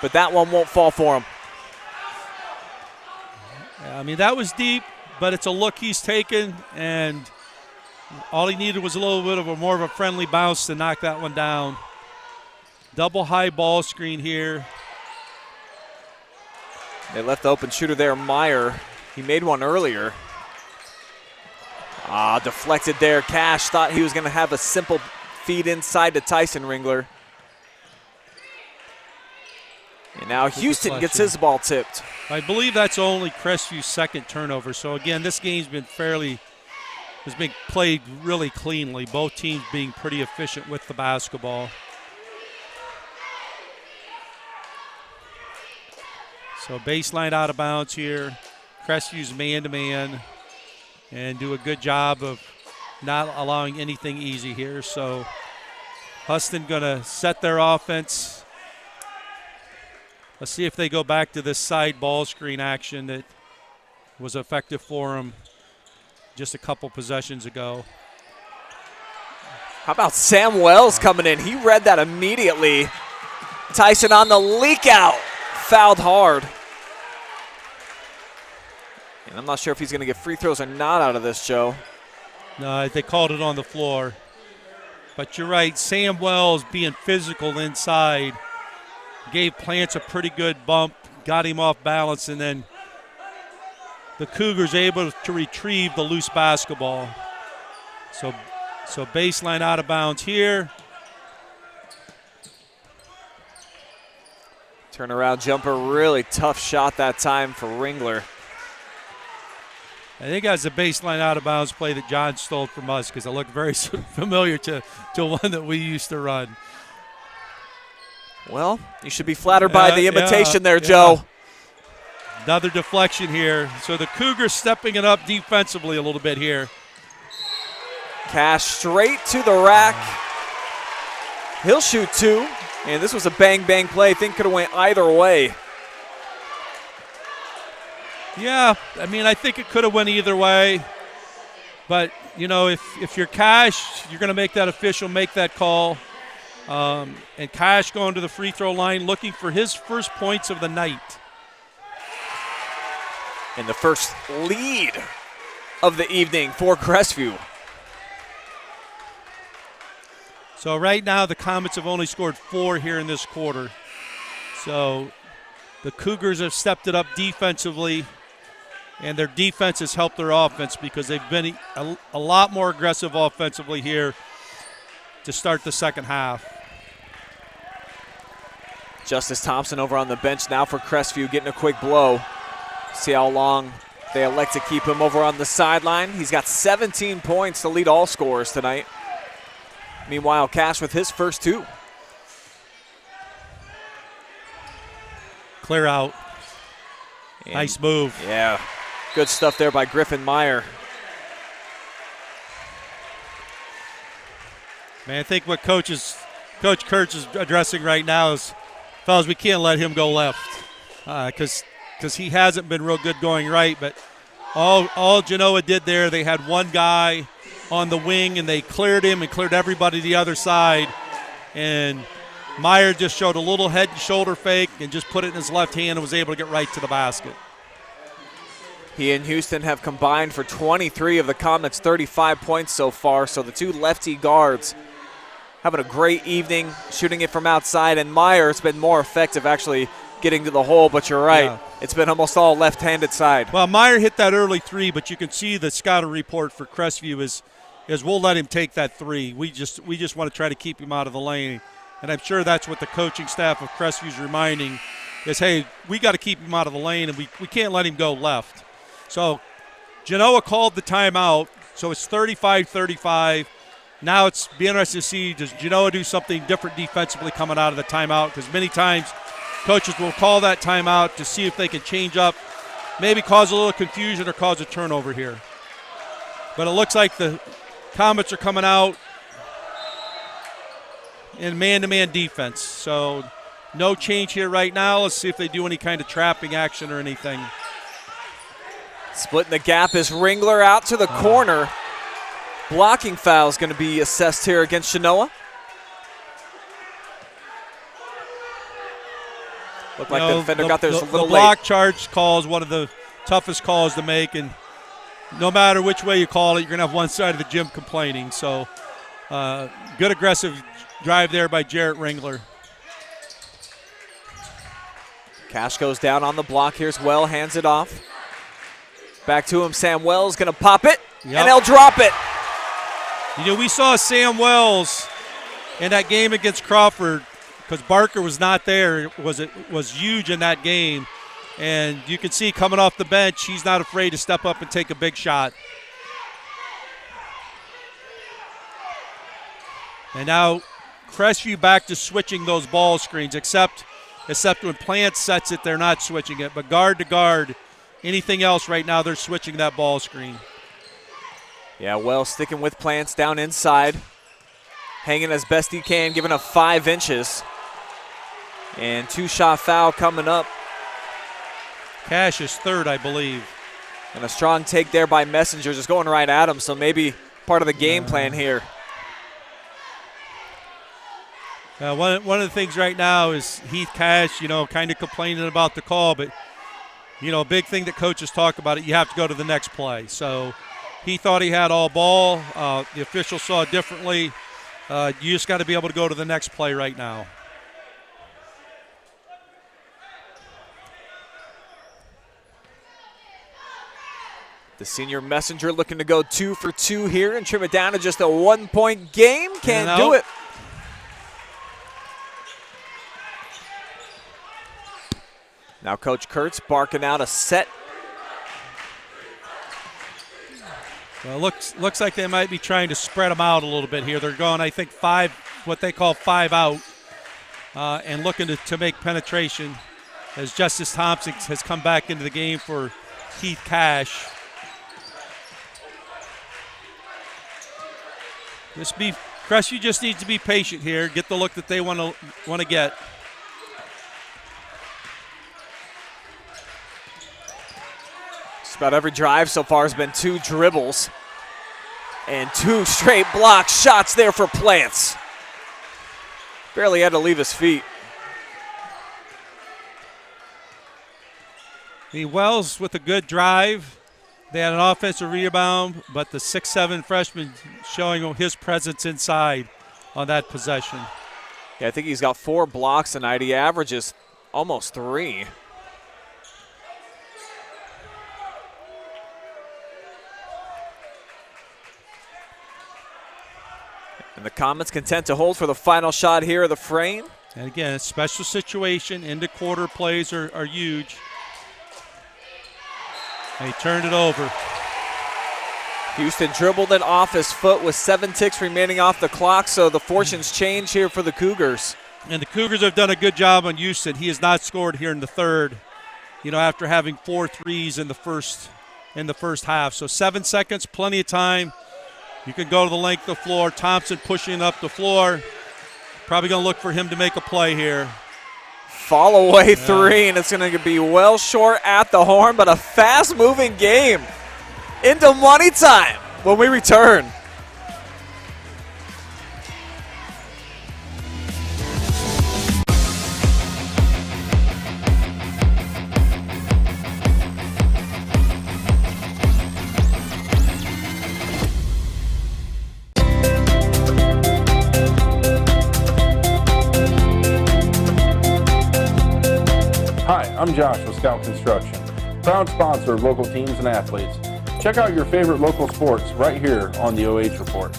but that one won't fall for him. Yeah, I mean, that was deep, but it's a look he's taken, and all he needed was a little bit of more of a friendly bounce to knock that one down. Double high ball screen here. They left the open shooter there, Meyer. He made one earlier. Deflected there. Cash thought he was going to have a simple feed inside to Tyson Ringler. And now Houston gets his ball tipped. I believe that's only Crestview's second turnover. So again, this game's been has been played really cleanly. Both teams being pretty efficient with the basketball. So baseline out of bounds here. Crestview's man-to-man and do a good job of not allowing anything easy here. So Huston going to set their offense. Let's see if they go back to this side ball screen action that was effective for them just a couple possessions ago. How about Sam Wells coming in? He read that immediately. Tyson on the leak out. Fouled hard. And I'm not sure if he's going to get free throws or not out of this, Joe. No, they called it on the floor. But you're right, Sam Wells being physical inside gave Plants a pretty good bump, got him off balance, and then the Cougars able to retrieve the loose basketball. So baseline out of bounds here. Turnaround jumper, really tough shot that time for Ringler. I think that's a baseline out of bounds play that John stole from us because it looked very familiar to one that we used to run. Well, you should be flattered by the imitation there, Joe. Another deflection here. So the Cougars stepping it up defensively a little bit here. Cash straight to the rack. He'll shoot two. And this was a bang-bang play. I think could have went either way. Yeah, I mean, I think it could have went either way. But, you know, if you're Cash, you're going to make that official, make that call. And Cash going to the free throw line looking for his first points of the night. And the first lead of the evening for Crestview. So right now the Comets have only scored 4 here in this quarter. So the Cougars have stepped it up defensively, and their defense has helped their offense because they've been a lot more aggressive offensively here to start the second half. Justice Thompson over on the bench now for Crestview, getting a quick blow. See how long they elect to keep him over on the sideline. He's got 17 points to lead all scorers tonight. Meanwhile, Cash with his first 2. Clear out. And nice move. Yeah, good stuff there by Griffin Meyer. Man, I think what Coach Kurtz is addressing right now is, fellas, we can't let him go left because he hasn't been real good going right. But all Genoa did there, they had one guy on the wing, and they cleared him and cleared everybody the other side. And Meyer just showed a little head and shoulder fake and just put it in his left hand and was able to get right to the basket. He and Houston have combined for 23 of the Comets' 35 points so far, so the two lefty guards having a great evening, shooting it from outside, and Meyer's been more effective actually getting to the hole, but you're right. Yeah. It's been almost all left-handed side. Well, Meyer hit that early 3, but you can see the scouting report for Crestview is we'll let him take that 3. We just want to try to keep him out of the lane. And I'm sure that's what the coaching staff of Crestview is reminding is, hey, we got to keep him out of the lane, and we can't let him go left. So Genoa called the timeout, so it's 35-35. Now it's be interesting to see, does Genoa do something different defensively coming out of the timeout? Because many times coaches will call that timeout to see if they can change up, maybe cause a little confusion or cause a turnover here. But it looks like the Comets are coming out in man-to-man defense. So no change here right now. Let's see if they do any kind of trapping action or anything. Splitting the gap is Ringler out to the corner. Blocking foul is going to be assessed here against Genoa. Looked like the defender got there a little late. The block charge call is one of the toughest calls to make, and no matter which way you call it, you're going to have one side of the gym complaining. So good aggressive drive there by Jarrett Ringler. Cash goes down on the block. Here's Well, hands it off. Back to him. Sam Wells going to pop it, and they'll drop it. You know, we saw Sam Wells in that game against Crawford because Barker was not there. It was huge in that game. And you can see coming off the bench, he's not afraid to step up and take a big shot. And now Crestview back to switching those ball screens, except when Plant sets it, they're not switching it. But guard to guard, anything else right now, they're switching that ball screen. Yeah, Wells sticking with Plants down inside. Hanging as best he can, giving up 5 inches. And 2-shot foul coming up. Cash is third, I believe. And a strong take there by Messenger, just going right at him, so maybe part of the game plan here. One of the things right now is Heath Cash, kind of complaining about the call, but, a big thing that coaches talk about it, you have to go to the next play. So he thought he had all ball. The official saw it differently. You just got to be able to go to the next play right now. The senior Messenger looking to go 2 for 2 here and trim it down to just a 1-point game. Can't do it. Now Coach Kurtz barking out a set. Well, looks like they might be trying to spread them out a little bit here. They're going, I think, 5, what they call 5 out, and looking to make penetration as Justice Thompson has come back into the game for Heath Cash. Crestview just needs to be patient here, get the look that they want to get. Just about every drive so far has been 2 dribbles and 2 straight block shots there for Plants. Barely had to leave his feet. Wells with a good drive. They had an offensive rebound, but the 6'7" freshman showing his presence inside on that possession. Yeah, I think he's got 4 blocks tonight. He averages almost 3. And the Comets content to hold for the final shot here of the frame. And again, a special situation. Into quarter plays are huge. And he turned it over. Houston dribbled it off his foot with 7 ticks remaining off the clock, so the fortunes change here for the Cougars. And the Cougars have done a good job on Houston. He has not scored here in the third, after having 4 threes in the first half. So 7 seconds, plenty of time. You can go to the length of the floor. Thompson pushing up the floor. Probably going to look for him to make a play here. Fall away 3, and it's going to be well short at the horn, but a fast-moving game into money time when we return. Hi, I'm Josh with Scout Construction, proud sponsor of local teams and athletes. Check out your favorite local sports right here on the OH Report.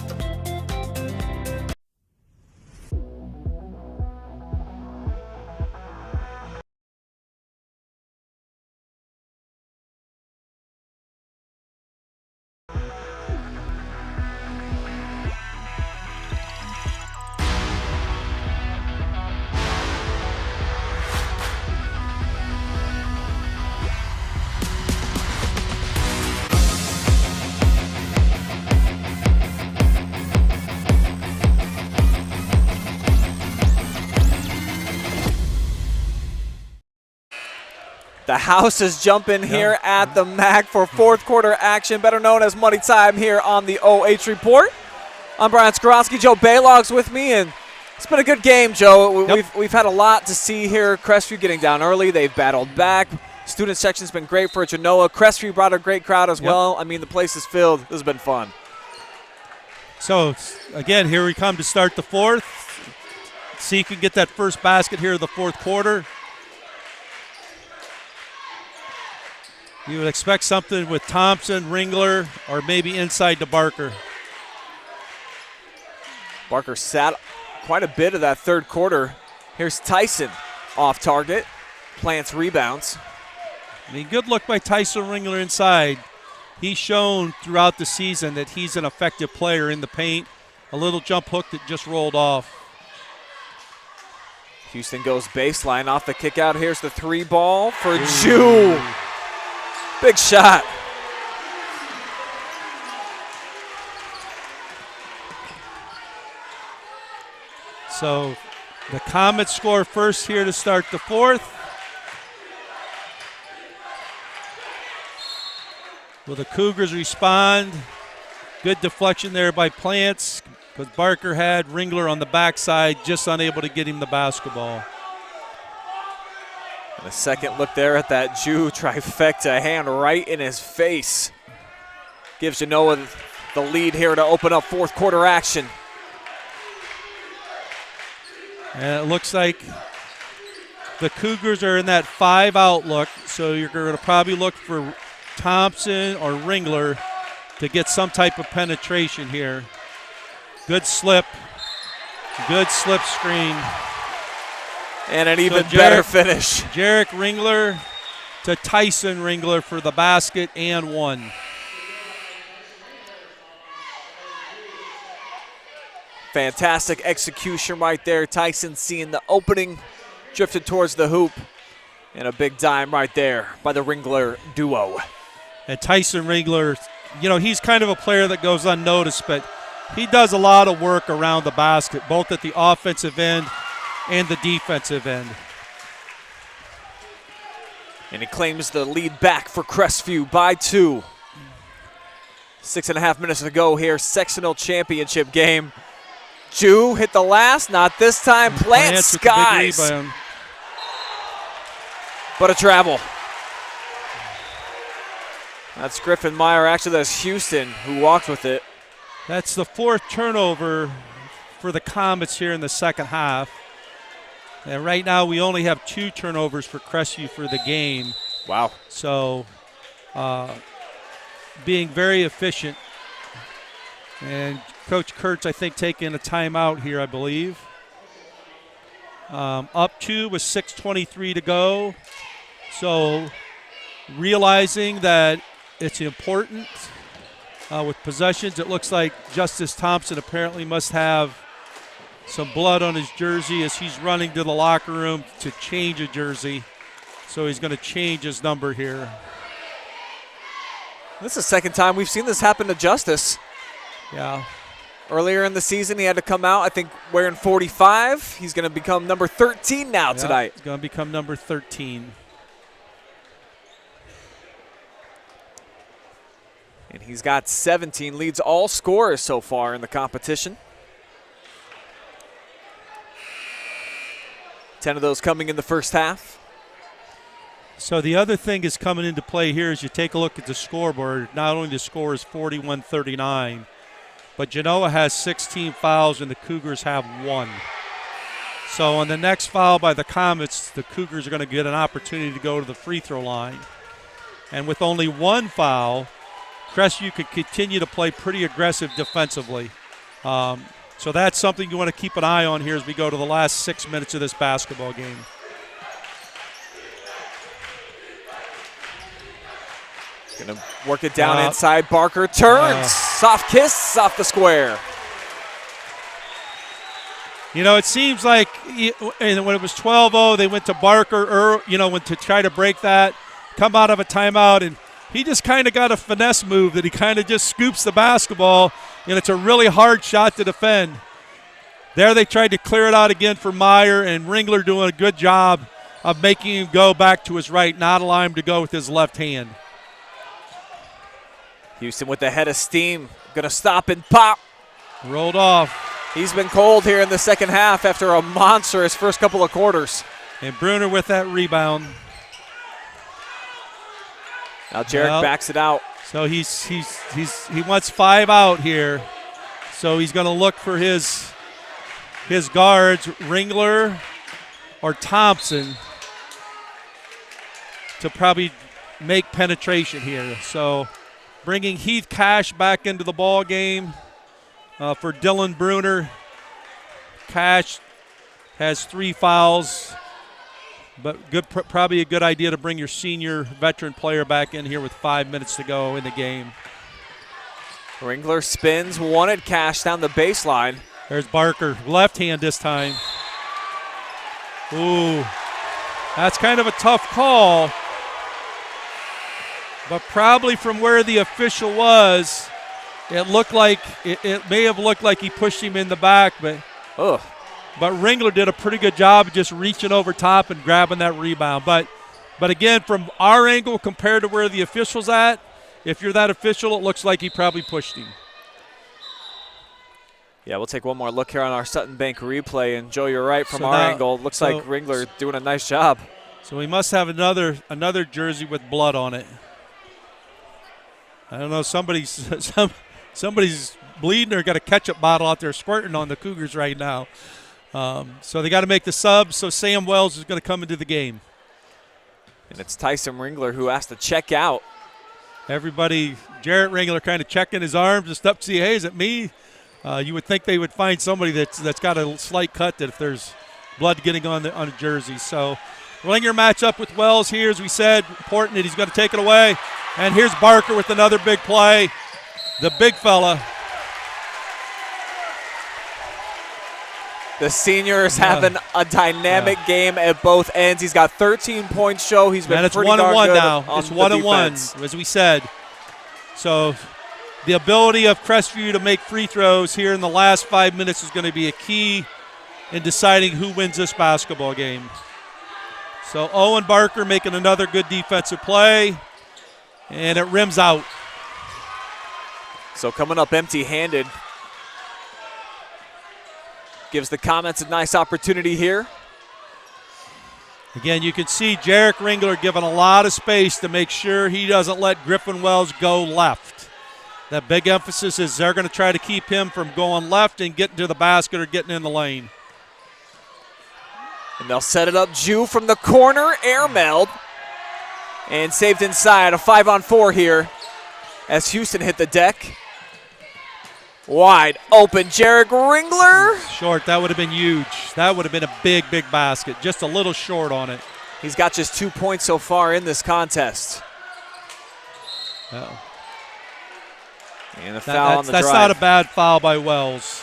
The house is jumping here at the MAC for fourth quarter action, better known as money time here on the OH Report. I'm Brian Skowronski. Joe Balogh's with me, and it's been a good game, Joe. We've had a lot to see here. Crestview getting down early. They've battled back. Student section's been great for Genoa. Crestview brought a great crowd as well. I mean, the place is filled. This has been fun. So, again, here we come to start the fourth. See if you can get that first basket here in the fourth quarter. You would expect something with Thompson, Ringler, or maybe inside to Barker. Barker sat quite a bit of that third quarter. Here's Tyson off target, plants rebounds. I mean, good look by Tyson Ringler inside. He's shown throughout the season that he's an effective player in the paint. A little jump hook that just rolled off. Houston goes baseline off the kick out. Here's the three ball for Jew. Big shot. So the Comets score first here to start the fourth. Will the Cougars respond? Good deflection there by Plants, because Barker had Ringler on the backside, just unable to get him the basketball. And a second look there at that Jew trifecta, hand right in his face. Gives Genoa the lead here to open up fourth quarter action. And it looks like the Cougars are in that 5-out look, so you're going to probably look for Thompson or Ringler to get some type of penetration here. Good slip screen. And an even better finish. Jarek Ringler to Tyson Ringler for the basket and one. Fantastic execution right there. Tyson seeing the opening, drifted towards the hoop, and a big dime right there by the Ringler duo. And Tyson Ringler, you know, he's kind of a player that goes unnoticed, but he does a lot of work around the basket, both at the offensive end and the defensive end. And he claims the lead back for Crestview by 2. 6.5 minutes to go here, sectional championship game. Jew hit the last, not this time. Plant skies. But a travel. That's Griffin Meyer. Actually, that's Houston who walked with it. That's the fourth turnover for the Comets here in the second half. And right now we only have 2 turnovers for Crestview for the game. Wow. So being very efficient. And Coach Kurtz, I think, taking a timeout here, I believe. Up 2 with 6:23 to go. So realizing that it's important with possessions. It looks like Justice Thompson apparently must have some blood on his jersey as he's running to the locker room to change a jersey. So he's going to change his number here. This is the second time we've seen this happen to Justice. Yeah. Earlier in the season, he had to come out, I think, wearing 45. He's going to become number 13 now tonight. He's going to become number 13. And he's got 17, leads all scorers so far in the competition. 10 of those coming in the first half. So the other thing is coming into play here as you take a look at the scoreboard. Not only the score is 41-39, but Genoa has 16 fouls and the Cougars have 1. So on the next foul by the Comets, the Cougars are going to get an opportunity to go to the free throw line. And with only 1 foul, Crestview could continue to play pretty aggressive defensively. So that's something you want to keep an eye on here as we go to the last 6 minutes of this basketball game. Going to work it down inside. Barker turns. Soft kiss off the square. You know, it seems like when it was 12-0, they went to Barker, went to try to break that, come out of a timeout, and he just kind of got a finesse move that he kind of just scoops the basketball, and it's a really hard shot to defend. There they tried to clear it out again for Meyer, and Ringler doing a good job of making him go back to his right, not allowing him to go with his left hand. Houston with the head of steam. Going to stop and pop. Rolled off. He's been cold here in the second half after a monstrous first couple of quarters. And Bruner with that rebound. Now Jarek backs it out. So he wants 5 out here. So he's going to look for his guards, Ringler or Thompson, to probably make penetration here. So bringing Heath Cash back into the ball game for Dylan Bruner. Cash has 3 fouls, but probably a good idea to bring your senior veteran player back in here with 5 minutes to go in the game. Ringler spins, wanted Cash down the baseline. There's Barker, left hand this time. Ooh, that's kind of a tough call. But probably from where the official was, it looked like it may have looked like he pushed him in the back, but Ringler did a pretty good job of just reaching over top and grabbing that rebound. But again, from our angle compared to where the official's at, if you're that official, it looks like he probably pushed him. Yeah, we'll take one more look here on our Sutton Bank replay. And, Joe, you're right. From our angle, looks like Ringler doing a nice job. So we must have another jersey with blood on it. I don't know, somebody's bleeding or got a ketchup bottle out there squirting on the Cougars right now. So they got to make the sub, so Sam Wells is going to come into the game. And it's Tyson Ringler who has to check out. Everybody, Jarrett Ringler kind of checking his arms just up to see, hey, is it me? You would think they would find somebody that's got a slight cut that if there's blood getting on a jersey. So Ringler match up with Wells here, as we said, important that he's going to take it away. And here's Barker with another big play, the big fella. The senior is having a dynamic game at both ends. He's got 13 points, Joe. He's been pretty darn good. And it's 1-1 now. It's 1-1, as we said. So the ability of Crestview to make free throws here in the last 5 minutes is going to be a key in deciding who wins this basketball game. So Owen Barker making another good defensive play, and it rims out. So coming up empty-handed. Gives the Comets a nice opportunity here. Again, you can see Jarek Ringler given a lot of space to make sure he doesn't let Griffin Wells go left. That big emphasis is they're going to try to keep him from going left and getting to the basket or getting in the lane. And they'll set it up. Jew from the corner, air meld. And saved inside. A 5-on-4 here as Houston hit the deck. Wide open, Jarek Ringler. Short, that would have been huge. That would have been a big, big basket. Just a little short on it. He's got just 2 points so far in this contest. Uh-oh. And a foul on the drive. That's not a bad foul by Wells.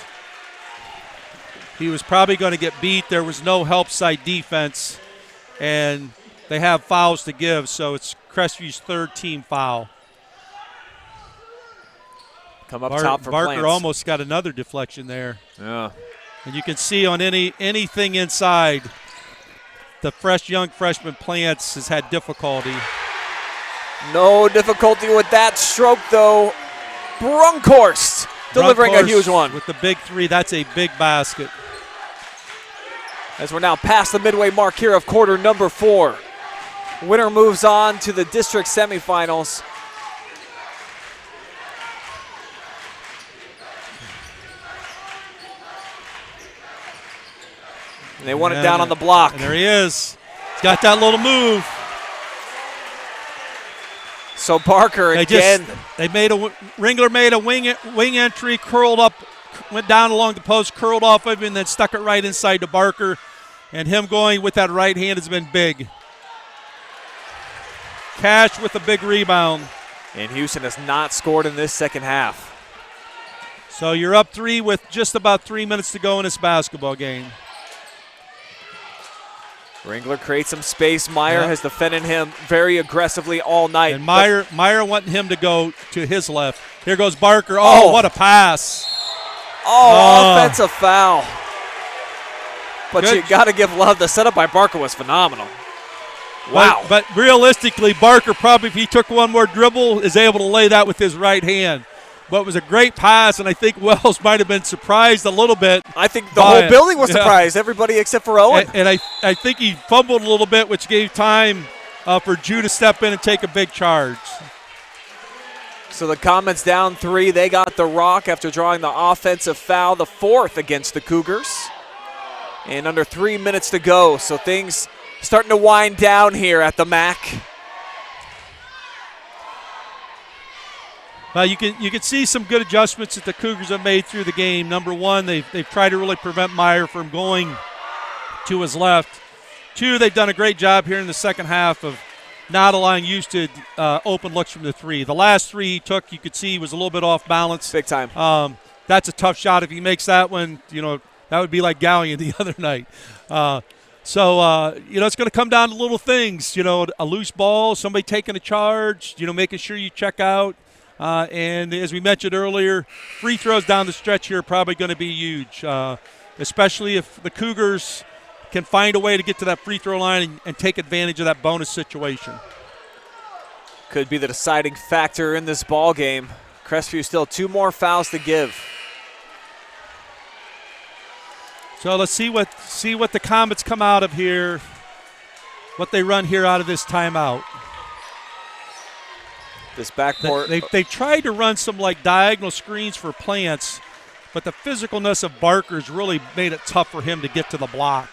He was probably going to get beat. There was no help side defense, and they have fouls to give, so it's Crestview's third team foul. Come up top for Barker Plants. almost got another deflection there. Yeah. And you can see on anything inside, the young freshman Plants has had difficulty. No difficulty with that stroke, though. Brunkhorst delivering a huge one. With the big three, that's a big basket. As we're now past the midway mark here of quarter number 4. Winner moves on to the district semifinals. And they want it down on the block. And there he is. He's got that little move. So Barker again. Ringler made a wing entry, curled up, went down along the post, curled off of him, and then stuck it right inside to Barker. And him going with that right hand has been big. Cash with a big rebound. And Houston has not scored in this second half. So you're up 3 with just about 3 minutes to go in this basketball game. Ringler creates some space. Meyer has defended him very aggressively all night. And Meyer wanting him to go to his left. Here goes Barker. Oh, what a pass. Offensive foul. But you got to give love. The setup by Barker was phenomenal. Wow. But realistically, Barker probably, if he took one more dribble, is able to lay that with his right hand. But it was a great pass, and I think Wells might have been surprised a little bit. I think the whole building was surprised, everybody except for Owen. And I think he fumbled a little bit, which gave time for Jew to step in and take a big charge. So the Comets down 3. They got the rock after drawing the offensive foul, the 4th against the Cougars. And under 3 minutes to go, so things starting to wind down here at the MAC. Well, you can see some good adjustments that the Cougars have made through the game. Number one, they've tried to really prevent Meyer from going to his left. 2, they've done a great job here in the second half of not allowing Houston open looks from the 3. The last 3 he took, you could see, was a little bit off balance. Big time. That's a tough shot. If he makes that one, that would be like Gallion the other night. So it's going to come down to little things, a loose ball, somebody taking a charge, making sure you check out. And as we mentioned earlier, free throws down the stretch here are probably going to be huge, especially if the Cougars can find a way to get to that free throw line and take advantage of that bonus situation. Could be the deciding factor in this ball game. Crestview still 2 more fouls to give. So let's see what the Comets come out of here, what they run here out of this timeout. This backcourt. They tried to run some diagonal screens for Plants, but the physicalness of Barker's really made it tough for him to get to the block.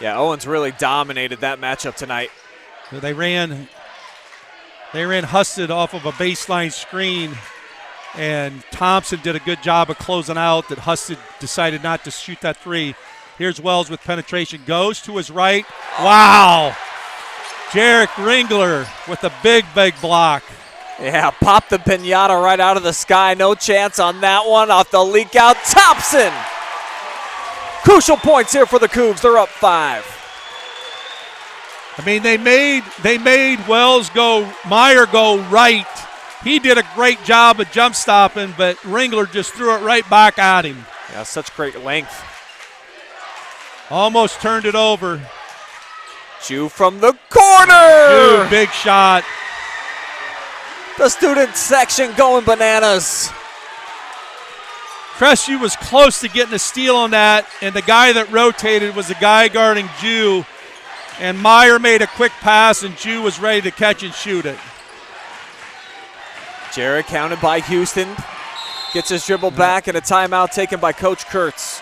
Yeah, Owens really dominated that matchup tonight. They ran Husted off of a baseline screen, and Thompson did a good job of closing out that Husted decided not to shoot that 3. Here's Wells with penetration, goes to his right. Wow! Jarek Ringler with a big block. Yeah, popped the pinata right out of the sky. No chance on that one. Off the leak out, Thompson. Crucial points here for the Cougs. They're up 5. I mean, they made Meyer go right. He did a great job of jump stopping, but Ringler just threw it right back at him. Yeah, such great length. Almost turned it over. Jew from the corner. Jew, big shot. The student section going bananas. Crestview was close to getting a steal on that, and the guy that rotated was the guy guarding Jew. And Meyer made a quick pass, and Jew was ready to catch and shoot it. Jarrett counted by Houston. Gets his dribble back, and a timeout taken by Coach Kurtz.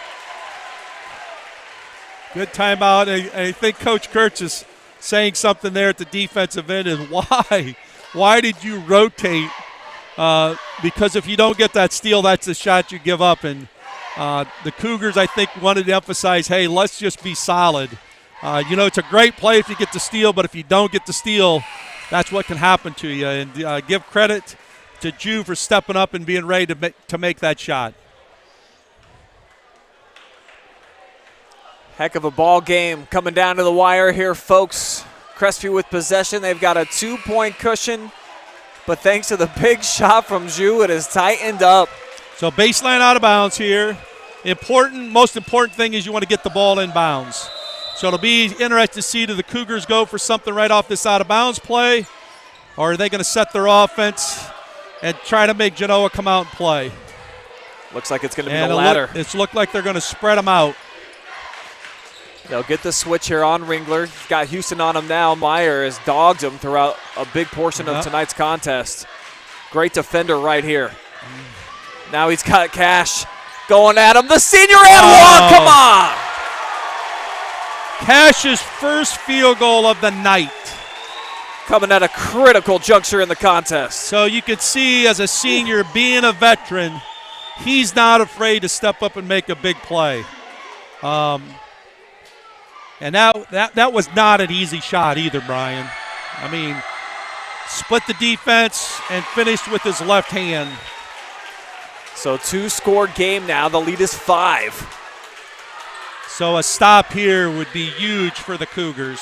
Good timeout. I think Coach Kurtz is saying something there at the defensive end is why? Why did you rotate? Because if you don't get that steal, that's the shot you give up. And the Cougars, I think, wanted to emphasize, hey, let's just be solid. It's a great play if you get the steal, but if you don't get the steal, that's what can happen to you. And give credit to Jew for stepping up and being ready to make that shot. Heck of a ball game coming down to the wire here, folks. Crestview with possession. They've got a 2-point cushion, but thanks to the big shot from Jew, it is tightened up. So baseline out of bounds here. Most important thing is you want to get the ball in bounds. So it'll be interesting to see, do the Cougars go for something right off this out of bounds play, or are they going to set their offense and try to make Genoa come out and play? Looks like it's going to be the latter. It's looked like they're going to spread them out. They'll get the switch here on Ringler. Got Houston on him now. Meyer has dogged him throughout a big portion of tonight's contest. Great defender right here. Now he's got Cash going at him. The senior and one, come on! Cash's first field goal of the night. Coming at a critical juncture in the contest. So you can see, as a senior, being a veteran, he's not afraid to step up and make a big play. And that was not an easy shot either, Brian. I mean, split the defense and finished with his left hand. So 2-score game now. The lead is 5. So a stop here would be huge for the Cougars.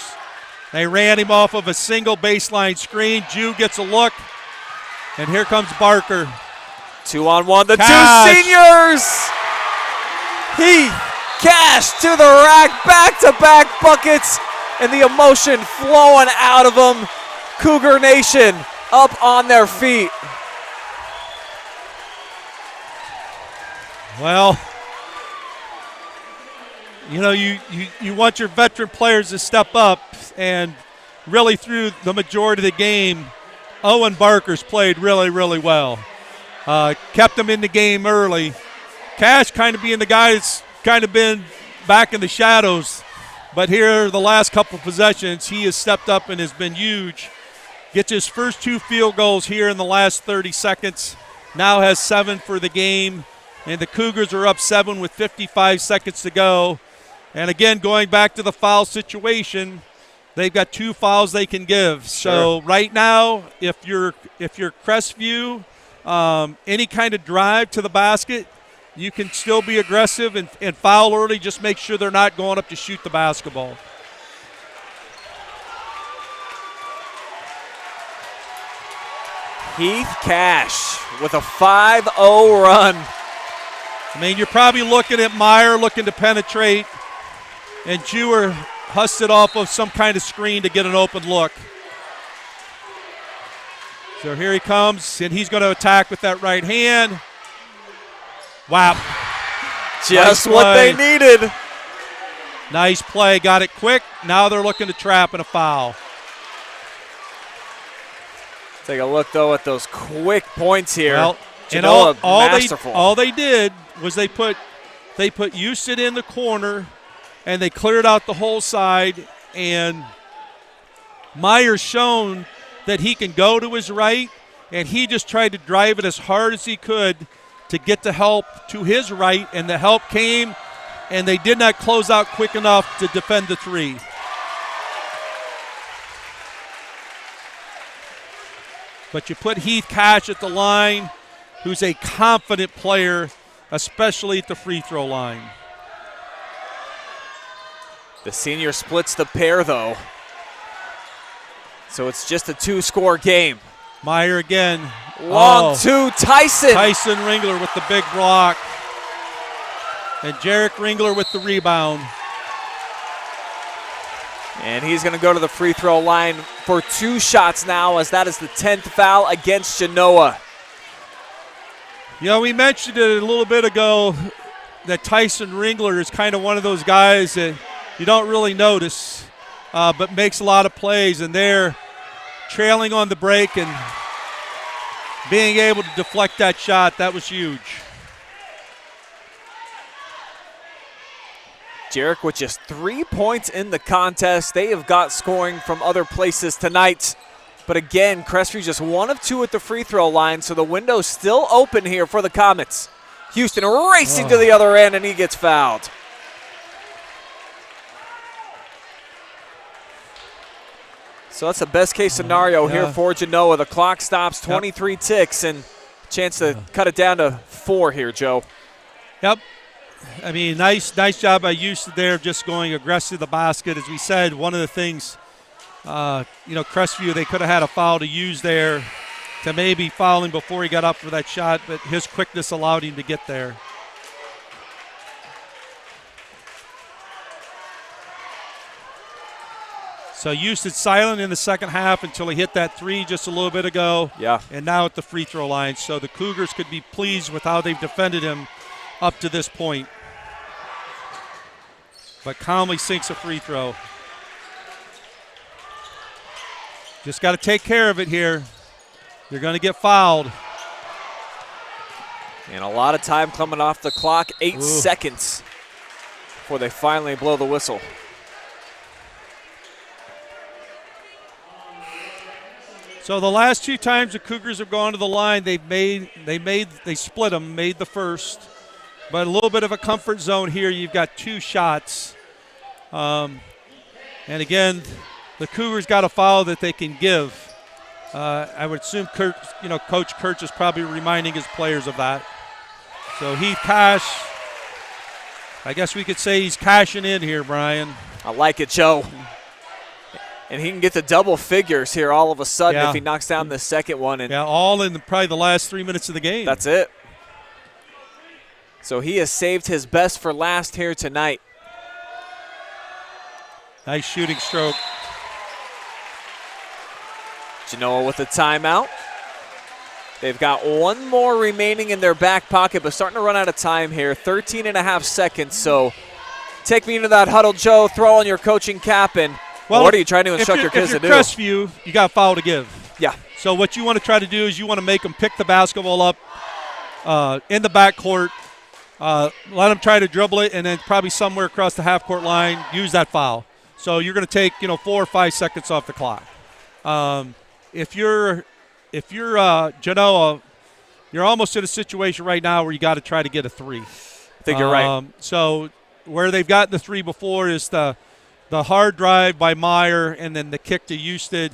They ran him off of a single baseline screen. Jew gets a look, and here comes Barker. 2-on-1, the Cash. 2 seniors. Cash to the rack, back-to-back buckets and the emotion flowing out of them. Cougar Nation up on their feet. Well, you know, you want your veteran players to step up, and really through the majority of the game, Owen Barker's played really, really well. Kept them in the game early. Cash kind of being the guy that's kind of been back in the shadows, but here the last couple of possessions, he has stepped up and has been huge. Gets his first 2 field goals here in the last 30 seconds. Now has 7 for the game, and the Cougars are up 7 with 55 seconds to go. And again, going back to the foul situation, they've got 2 fouls they can give. Sure. So right now, if you're Crestview, any kind of drive to the basket, you can still be aggressive and foul early. Just make sure they're not going up to shoot the basketball. Heath Cash with a 5-0 run. I mean, you're probably looking at Meyer looking to penetrate, and Jewer hustled off of some kind of screen to get an open look. So here he comes, and he's going to attack with that right hand. Wow. Just nice what they needed. Nice play. Got it quick. Now they're looking to trap and a foul. Take a look, though, at those quick points here. Well, Genoa, and masterful. all they did was they put Houston in the corner, and they cleared out the whole side, and Meyer's shown that he can go to his right, and he just tried to drive it as hard as he could to get the help to his right, and the help came, and they did not close out quick enough to defend the 3. But you put Heath Cash at the line, who's a confident player, especially at the free throw line. The senior splits the pair, though. So it's just a 2-score game. Meyer again. Long 2, Tyson. Tyson Ringler with the big block. And Jarek Ringler with the rebound. And he's going to go to the free throw line for 2 shots now, as that is the 10th foul against Genoa. You know, we mentioned it a little bit ago that Tyson Ringler is kind of one of those guys that you don't really notice, but makes a lot of plays. And they're trailing on the break and being able to deflect that shot, that was huge. Jarek with just 3 points in the contest. They have got scoring from other places tonight. But again, Crestview just 1 of 2 at the free throw line, so the window's still open here for the Comets. Houston racing to the other end, and he gets fouled. So that's the best case scenario here for Genoa. The clock stops, 23 ticks, and a chance to cut it down to 4 here, Joe. Yep. I mean, nice job by Houston there, just going aggressive to the basket. As we said, one of the things, Crestview, they could have had a foul to use there to maybe foul him before he got up for that shot, but his quickness allowed him to get there. So Houston silent in the second half until he hit that 3 just a little bit ago. Yeah. And now at the free throw line. So the Cougars could be pleased with how they've defended him up to this point. But calmly sinks a free throw. Just got to take care of it here. You're going to get fouled. And a lot of time coming off the clock. 8 seconds before they finally blow the whistle. So the last 2 times the Cougars have gone to the line, they split them, made the first. But a little bit of a comfort zone here. You've got 2 shots. And again, the Cougars got a foul that they can give. I would assume Coach Kurtz is probably reminding his players of that. So Heath Cash, I guess we could say he's cashing in here, Brian. I like it, Joe. And he can get to double figures here all of a sudden if he knocks down the second one. And all in probably the last 3 minutes of the game. That's it. So he has saved his best for last here tonight. Nice shooting stroke. Genoa with a timeout. They've got one more remaining in their back pocket, but starting to run out of time here. 13 and a half seconds, so take me into that huddle, Joe. Throw on your coaching cap, and what are you trying to instruct your kids to do? If you're Crestview, you got a foul to give. Yeah. So what you want to try to do is you want to make them pick the basketball up in the backcourt, let them try to dribble it, and then probably somewhere across the half-court line, use that foul. So you're going to take 4 or 5 seconds off the clock. If you're Genoa, you're almost in a situation right now where you got to try to get a 3. I think you're right. So where they've gotten the 3 before is the hard drive by Meyer and then the kick to Houston.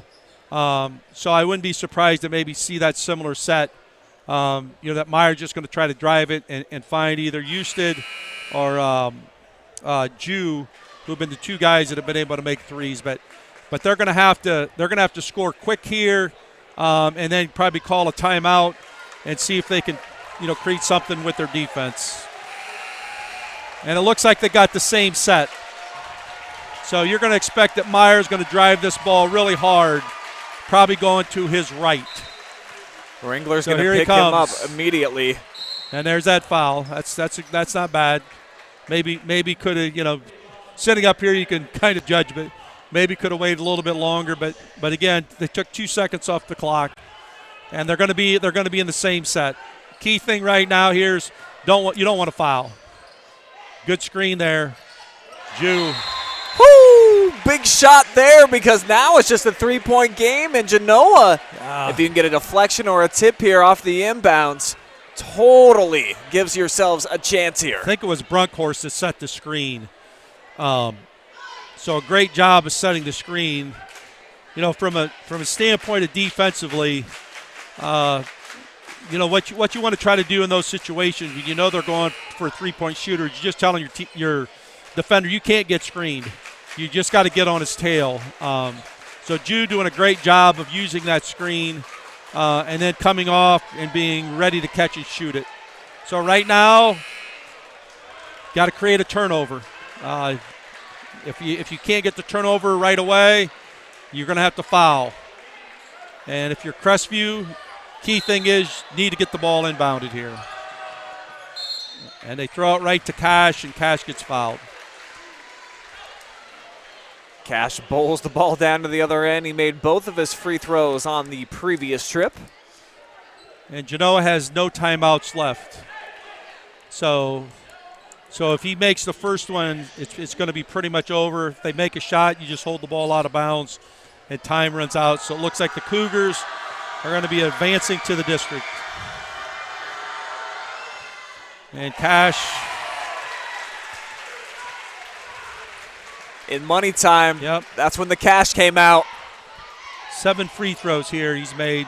So I wouldn't be surprised to maybe see that similar set. That Meyer's just going to try to drive it and find either Houston or Jew, who've been the 2 guys that have been able to make 3s. But they're going to have to score quick here, and then probably call a timeout and see if they can, create something with their defense. And it looks like they got the same set. So you're going to expect that Meyer's going to drive this ball really hard, probably going to his right. Wrangler's going to pick him up immediately. And there's that foul. That's not bad. Maybe could have, sitting up here you can kind of judge, but maybe could have waited a little bit longer. But again, they took 2 seconds off the clock, and they're going to be in the same set. Key thing right now here is you don't want to foul. Good screen there, Jew. Woo! Big shot there, because now it's just a 3-point game, and Genoa, if you can get a deflection or a tip here off the inbounds, totally gives yourselves a chance here. I think it was Brunkhorst that set the screen. So a great job of setting the screen. From a standpoint of defensively, what you want to try to do in those situations, they're going for a 3-point shooter, you're just telling your defender you can't get screened. You just got to get on his tail. So Jude doing a great job of using that screen and then coming off and being ready to catch and shoot it. So right now, got to create a turnover. If you can't get the turnover right away, you're going to have to foul. And if you're Crestview, key thing is need to get the ball inbounded here. And they throw it right to Cash, and Cash gets fouled. Cash bowls the ball down to the other end. He made both of his free throws on the previous trip. And Genoa has no timeouts left. So if he makes the first one, it's going to be pretty much over. If they make a shot, you just hold the ball out of bounds, and time runs out. So it looks like the Cougars are going to be advancing to the district. And Cash, in money time, yep, that's when the cash came out. 7 free throws here he's made.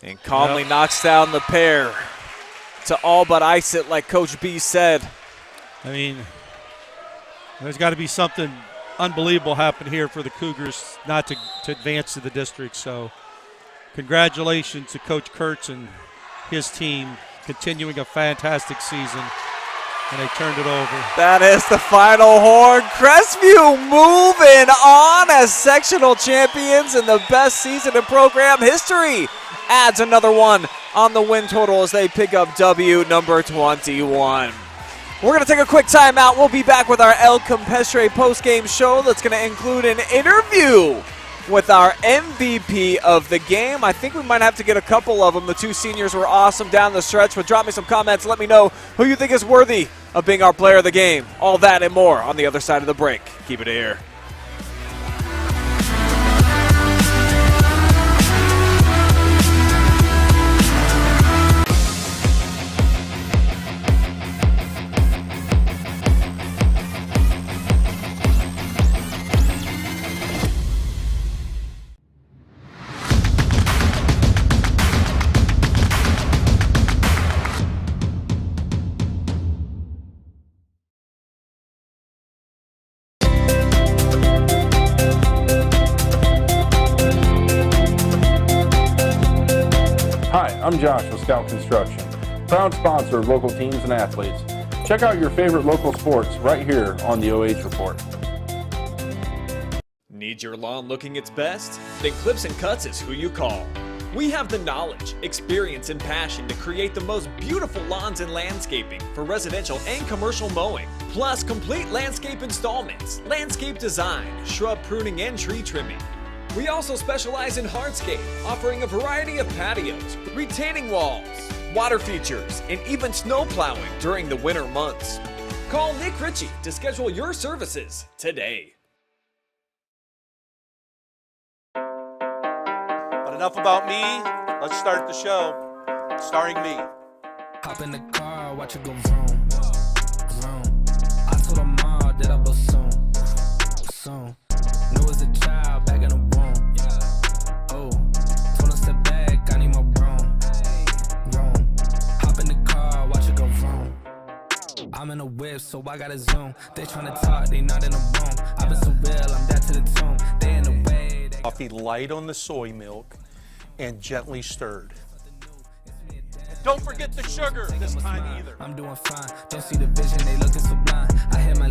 And calmly knocks down the pair to all but ice it, like Coach B said. I mean, there's got to be something unbelievable happen here for the Cougars not to advance to the district. So congratulations to Coach Kurtz and his team continuing a fantastic season. And they turned it over. That is the final horn. Crestview moving on as sectional champions in the best season in program history. Adds another one on the win total as they pick up W number 21. We're going to take a quick timeout. We'll be back with our El Campestre postgame show that's going to include an interview with our MVP of the game. I think we might have to get a couple of them. The 2 seniors were awesome down the stretch, but drop me some comments. Let me know who you think is worthy of being our player of the game. All that and more on the other side of the break. Keep it here. I'm Josh with Scout Construction, proud sponsor of local teams and athletes. Check out your favorite local sports right here on the OH Report. Need your lawn looking its best? Then Clips and Cuts is who you call. We have the knowledge, experience, and passion to create the most beautiful lawns and landscaping for residential and commercial mowing, plus complete landscape installments, landscape design, shrub pruning, and tree trimming. We also specialize in hardscape, offering a variety of patios, retaining walls, water features, and even snow plowing during the winter months. Call Nick Ritchie to schedule your services today. But enough about me. Let's start the show. Starring me. Hop in the car, watch it go vroom, vroom. I told her mom that I will soon, soon. Knew as a child back in the womb. Oh, told her step back, I need my room, room. Hop in the car, watch it go vroom. I'm in a whip, so I gotta zoom. They tryna talk, they not in the room. I've been so real, I'm dead to the tomb. They in the way. Coffee light on the soy milk and gently stirred. Don't forget the sugar this time either. I'm doing fine. Don't see the vision, they looking so blind. I hear my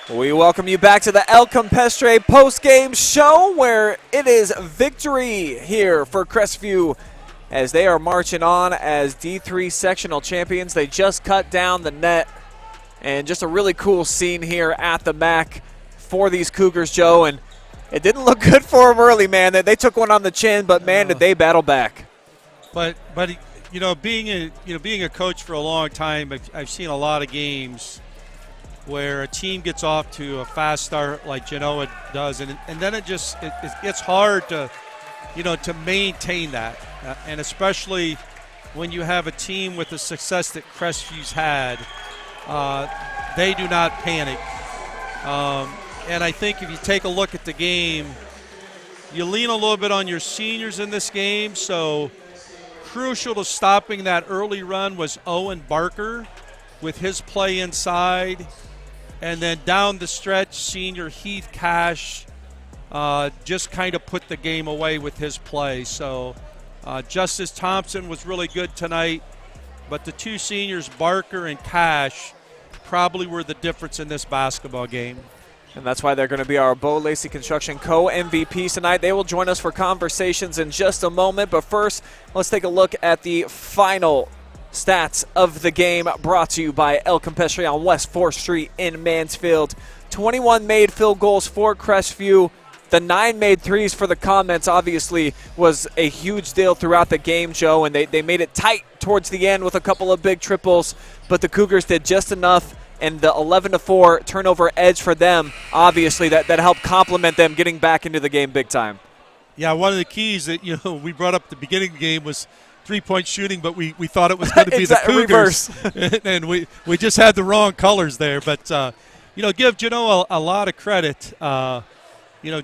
We welcome you back to the El Campestre post-game show, where it is victory here for Crestview as they are marching on as D3 sectional champions. They just cut down the net, and just a really cool scene here at the MAC for these Cougars, Joe. And it didn't look good for them early, man. They took one on the chin, but man, did they battle back. But being a coach for a long time, I've seen a lot of games where a team gets off to a fast start like Genoa does, and then it gets hard to maintain that, and especially when you have a team with the success that Crestview's had, they do not panic. And I think if you take a look at the game, you lean a little bit on your seniors in this game, so crucial to stopping that early run was Owen Barker with his play inside. And then down the stretch, senior Heath Cash just kind of put the game away with his play. So Justice Thompson was really good tonight, but the two seniors, Barker and Cash, probably were the difference in this basketball game. And that's why they're going to be our Bo Lacey Construction co-MVPs tonight. They will join us for conversations in just a moment. But first, let's take a look at the final stats of the game, brought to you by El Campestre on West 4th Street in Mansfield. 21 made field goals for Crestview. The 9 made threes for the Comments obviously was a huge deal throughout the game, Joe, and they made it tight towards the end with a couple of big triples, but the Cougars did just enough, and the 11-4 turnover edge for them, obviously, that helped complement them getting back into the game big time. Yeah, one of the keys that we brought up at the beginning of the game was three-point shooting, but we thought it was going to be the Cougars. And we just had the wrong colors there. But, give Genoa a lot of credit.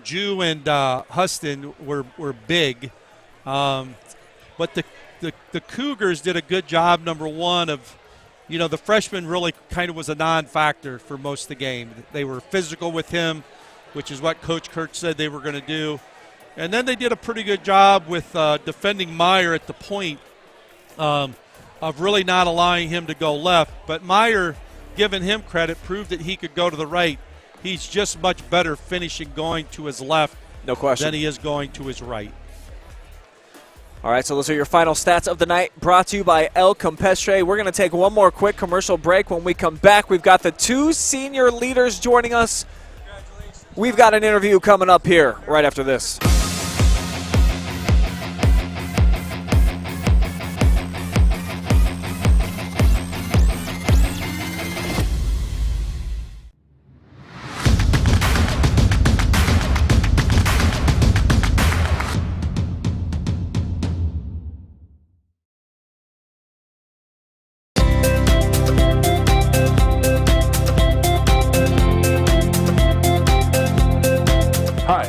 Jew and Huston were big. But the Cougars did a good job, number one, of the freshman really kind of was a non-factor for most of the game. They were physical with him, which is what Coach Kurtz said they were going to do. And then they did a pretty good job with defending Meyer at the point of really not allowing him to go left. But Meyer, giving him credit, proved that he could go to the right. He's just much better finishing going to his left no question than he is going to his right. All right, so those are your final stats of the night, brought to you by El Campestre. We're going to take one more quick commercial break. When we come back, we've got the two senior leaders joining us. We've got an interview coming up here right after this.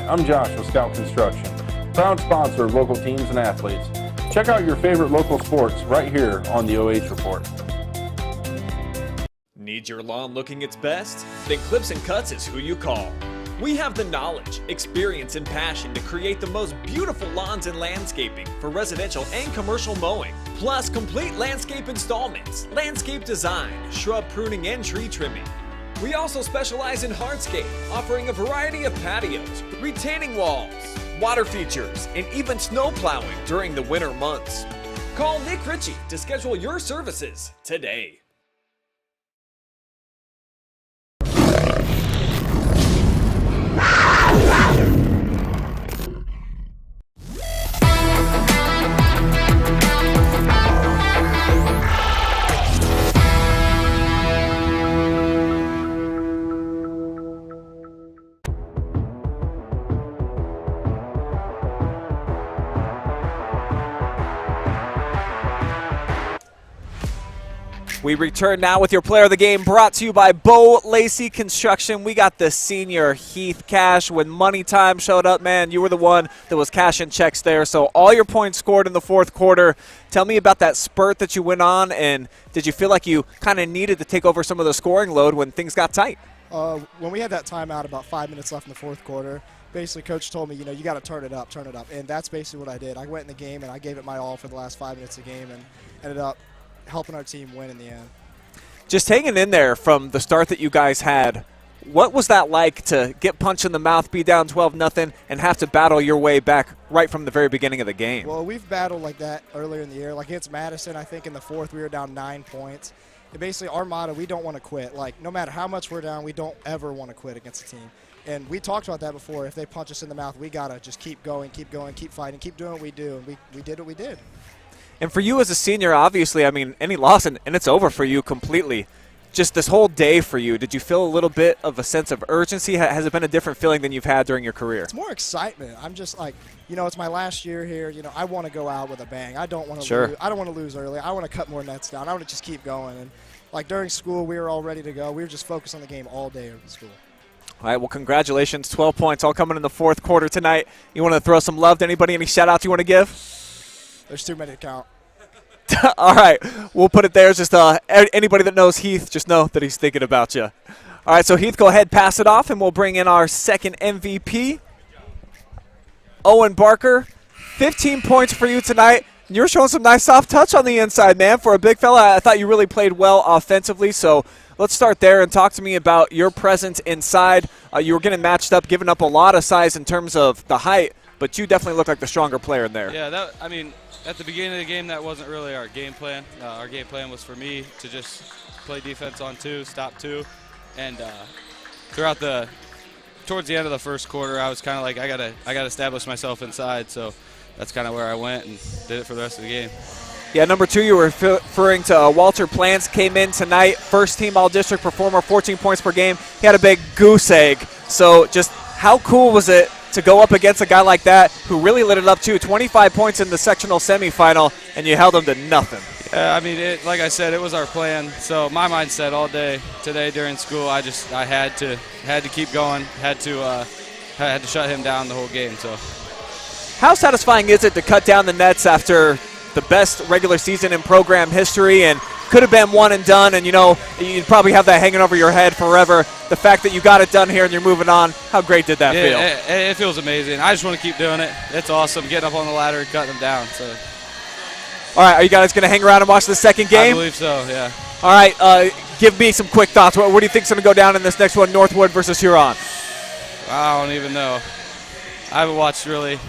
I'm Josh with Scout Construction, proud sponsor of local teams and athletes. Check out your favorite local sports right here on the OH Report. Need your lawn looking its best? Then Clips and Cuts is who you call. We have the knowledge, experience, and passion to create the most beautiful lawns and landscaping for residential and commercial mowing, plus complete landscape installments, landscape design, shrub pruning, and tree trimming. We also specialize in hardscape, offering a variety of patios, retaining walls, water features, and even snow plowing during the winter months. Call Nick Ritchie to schedule your services today. We return now with your player of the game, brought to you by Bo Lacey Construction. We got the senior Heath Cash. When money time showed up, man, you were the one that was cashing checks there. So all your points scored in the fourth quarter. Tell me about that spurt that you went on, and did you feel like you kind of needed to take over some of the scoring load when things got tight? When we had that timeout, about 5 minutes left in the fourth quarter, basically Coach told me, you got to turn it up. And that's basically what I did. I went in the game, and I gave it my all for the last 5 minutes of the game and ended up helping our team win in the end. Just hanging in there from the start that you guys had, what was that like to get punched in the mouth, be down 12-0, and have to battle your way back right from the very beginning of the game? Well, we've battled like that earlier in the year. Like against Madison, I think in the fourth we were down 9 points. And basically our motto, we don't want to quit. Like no matter how much we're down, we don't ever want to quit against a team. And we talked about that before. If they punch us in the mouth, we got to just keep going, keep fighting, keep doing what we do. And we did what we did. And for you as a senior, obviously, I mean, any loss, and it's over for you completely. Just this whole day for you, did you feel a little bit of a sense of urgency? Has it been a different feeling than you've had during your career? It's more excitement. I'm just like, it's my last year here. I want to go out with a bang. I don't want to sure. lose. I don't want to lose early. I want to cut more nets down. I want to just keep going. And like during school, we were all ready to go. We were just focused on the game all day in school. All right, well, congratulations. 12 points all coming in the fourth quarter tonight. You want to throw some love to anybody? Any shout-outs you want to give? There's too many to count. All right, we'll put it there. Just anybody that knows Heath, just know that he's thinking about you. All right, so Heath, go ahead, pass it off, and we'll bring in our second MVP, Owen Barker. 15 points for you tonight. You're showing some nice soft touch on the inside, man. For a big fella, I thought you really played well offensively, so let's start there and talk to me about your presence inside. You were getting matched up, giving up a lot of size in terms of the height, but you definitely look like the stronger player in there. Yeah, at the beginning of the game, that wasn't really our game plan. Our game plan was for me to just play defense on 2, stop 2, and towards the end of the first quarter, I was kind of like, I gotta establish myself inside, so that's kind of where I went and did it for the rest of the game. Yeah, number 2, you were referring to Walter Plants, came in tonight, first-team All-District performer, 14 points per game. He had a big goose egg. So just how cool was it to go up against a guy like that who really lit it up too? 25 points in the sectional semifinal, and you held him to nothing. Yeah, I mean, like I said, it was our plan. So my mindset all day today during school, I had to keep going, had to shut him down the whole game. So, how satisfying is it to cut down the nets after the best regular season in program history, and could have been one and done, and you'd probably have that hanging over your head forever. The fact that you got it done here and you're moving on, how great did that feel? It feels amazing. I just want to keep doing it. It's awesome, getting up on the ladder and cutting them down. So, all right, are you guys going to hang around and watch the second game? I believe so, yeah. All right, give me some quick thoughts. What do you think's going to go down in this next one, Northwood versus Huron? I don't even know. I haven't watched really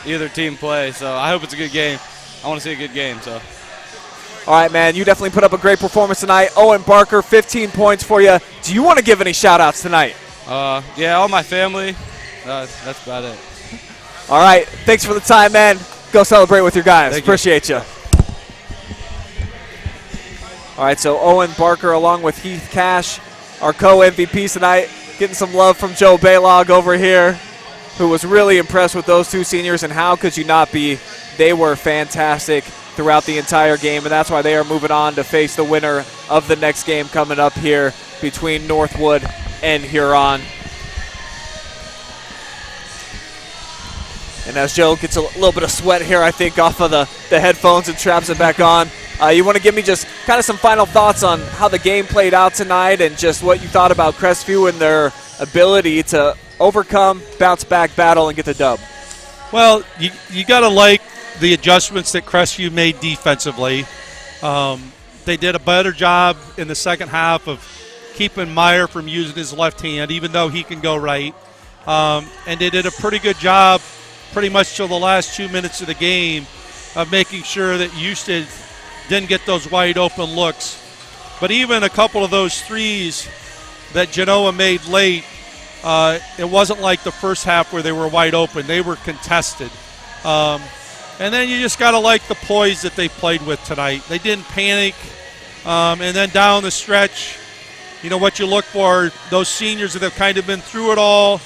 either team play, so I hope it's a good game. I want to see a good game. So, all right, man, you definitely put up a great performance tonight. Owen Barker, 15 points for you. Do you want to give any shout-outs tonight? Yeah, all my family. That's about it. All right, thanks for the time, man. Go celebrate with your guys. Appreciate you. All right, so Owen Barker along with Heath Cash, our co-MVPs tonight, getting some love from Joe Balogh over here, who was really impressed with those 2 seniors, and how could you not be? They were fantastic throughout the entire game, and that's why they are moving on to face the winner of the next game coming up here between Northwood and Huron. And as Joe gets a little bit of sweat here, I think, off of the headphones and straps it back on, you want to give me just kind of some final thoughts on how the game played out tonight and just what you thought about Crestview and their ability to overcome, bounce back, battle, and get the dub? Well, you got to like the adjustments that Crestview made defensively. They did a better job in the second half of keeping Meyer from using his left hand, even though he can go right. And they did a pretty good job pretty much till the last 2 minutes of the game of making sure that Houston didn't get those wide open looks. But even a couple of those threes that Genoa made late, it wasn't like the first half where they were wide open. They were contested. And then you just got to like the poise that they played with tonight. They didn't panic. And then down the stretch, what you look for, those seniors that have kind of been through it all,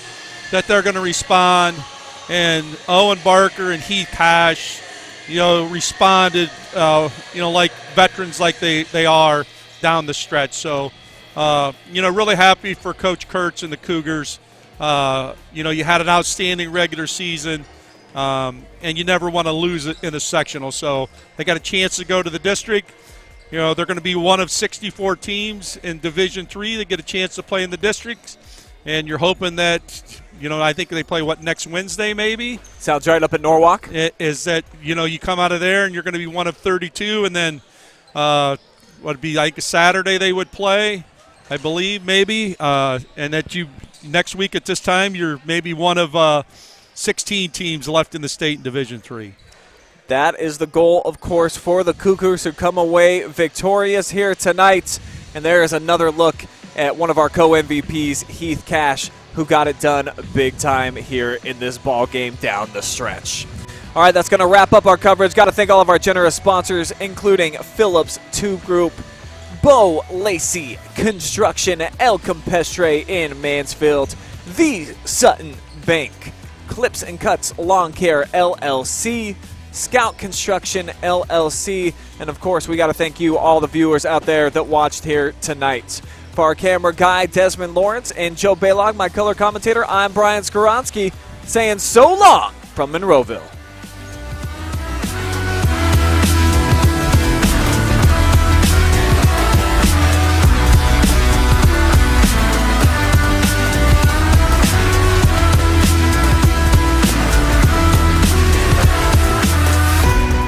that they're going to respond. And Owen Barker and Heath Cash, responded, like veterans like they are down the stretch. So, really happy for Coach Kurtz and the Cougars. You had an outstanding regular season, and you never want to lose it in a sectional. So they got a chance to go to the district. They're going to be one of 64 teams in Division III that get a chance to play in the districts. And you're hoping that, I think they play, next Wednesday maybe? Sounds right, up at Norwalk. Is that, you come out of there and you're going to be one of 32, and then would be like a Saturday they would play, I believe, maybe. And that next week at this time, you're maybe one of 16 teams left in the state in Division III. That is the goal, of course, for the Cougars, who come away victorious here tonight. And there is another look at one of our co-MVPs, Heath Cash, who got it done big time here in this ball game down the stretch. All right, that's going to wrap up our coverage. Got to thank all of our generous sponsors, including Phillips Tube Group, Lacey Construction, El Campestre in Mansfield, the Sutton Bank, Clips and Cuts Lawn Care LLC, Scout Construction LLC, and of course we got to thank you, all the viewers out there that watched here tonight. For our camera guy Desmond Lawrence and Joe Balogh, my color commentator, I'm Brian Skowronski, saying so long from Monroeville.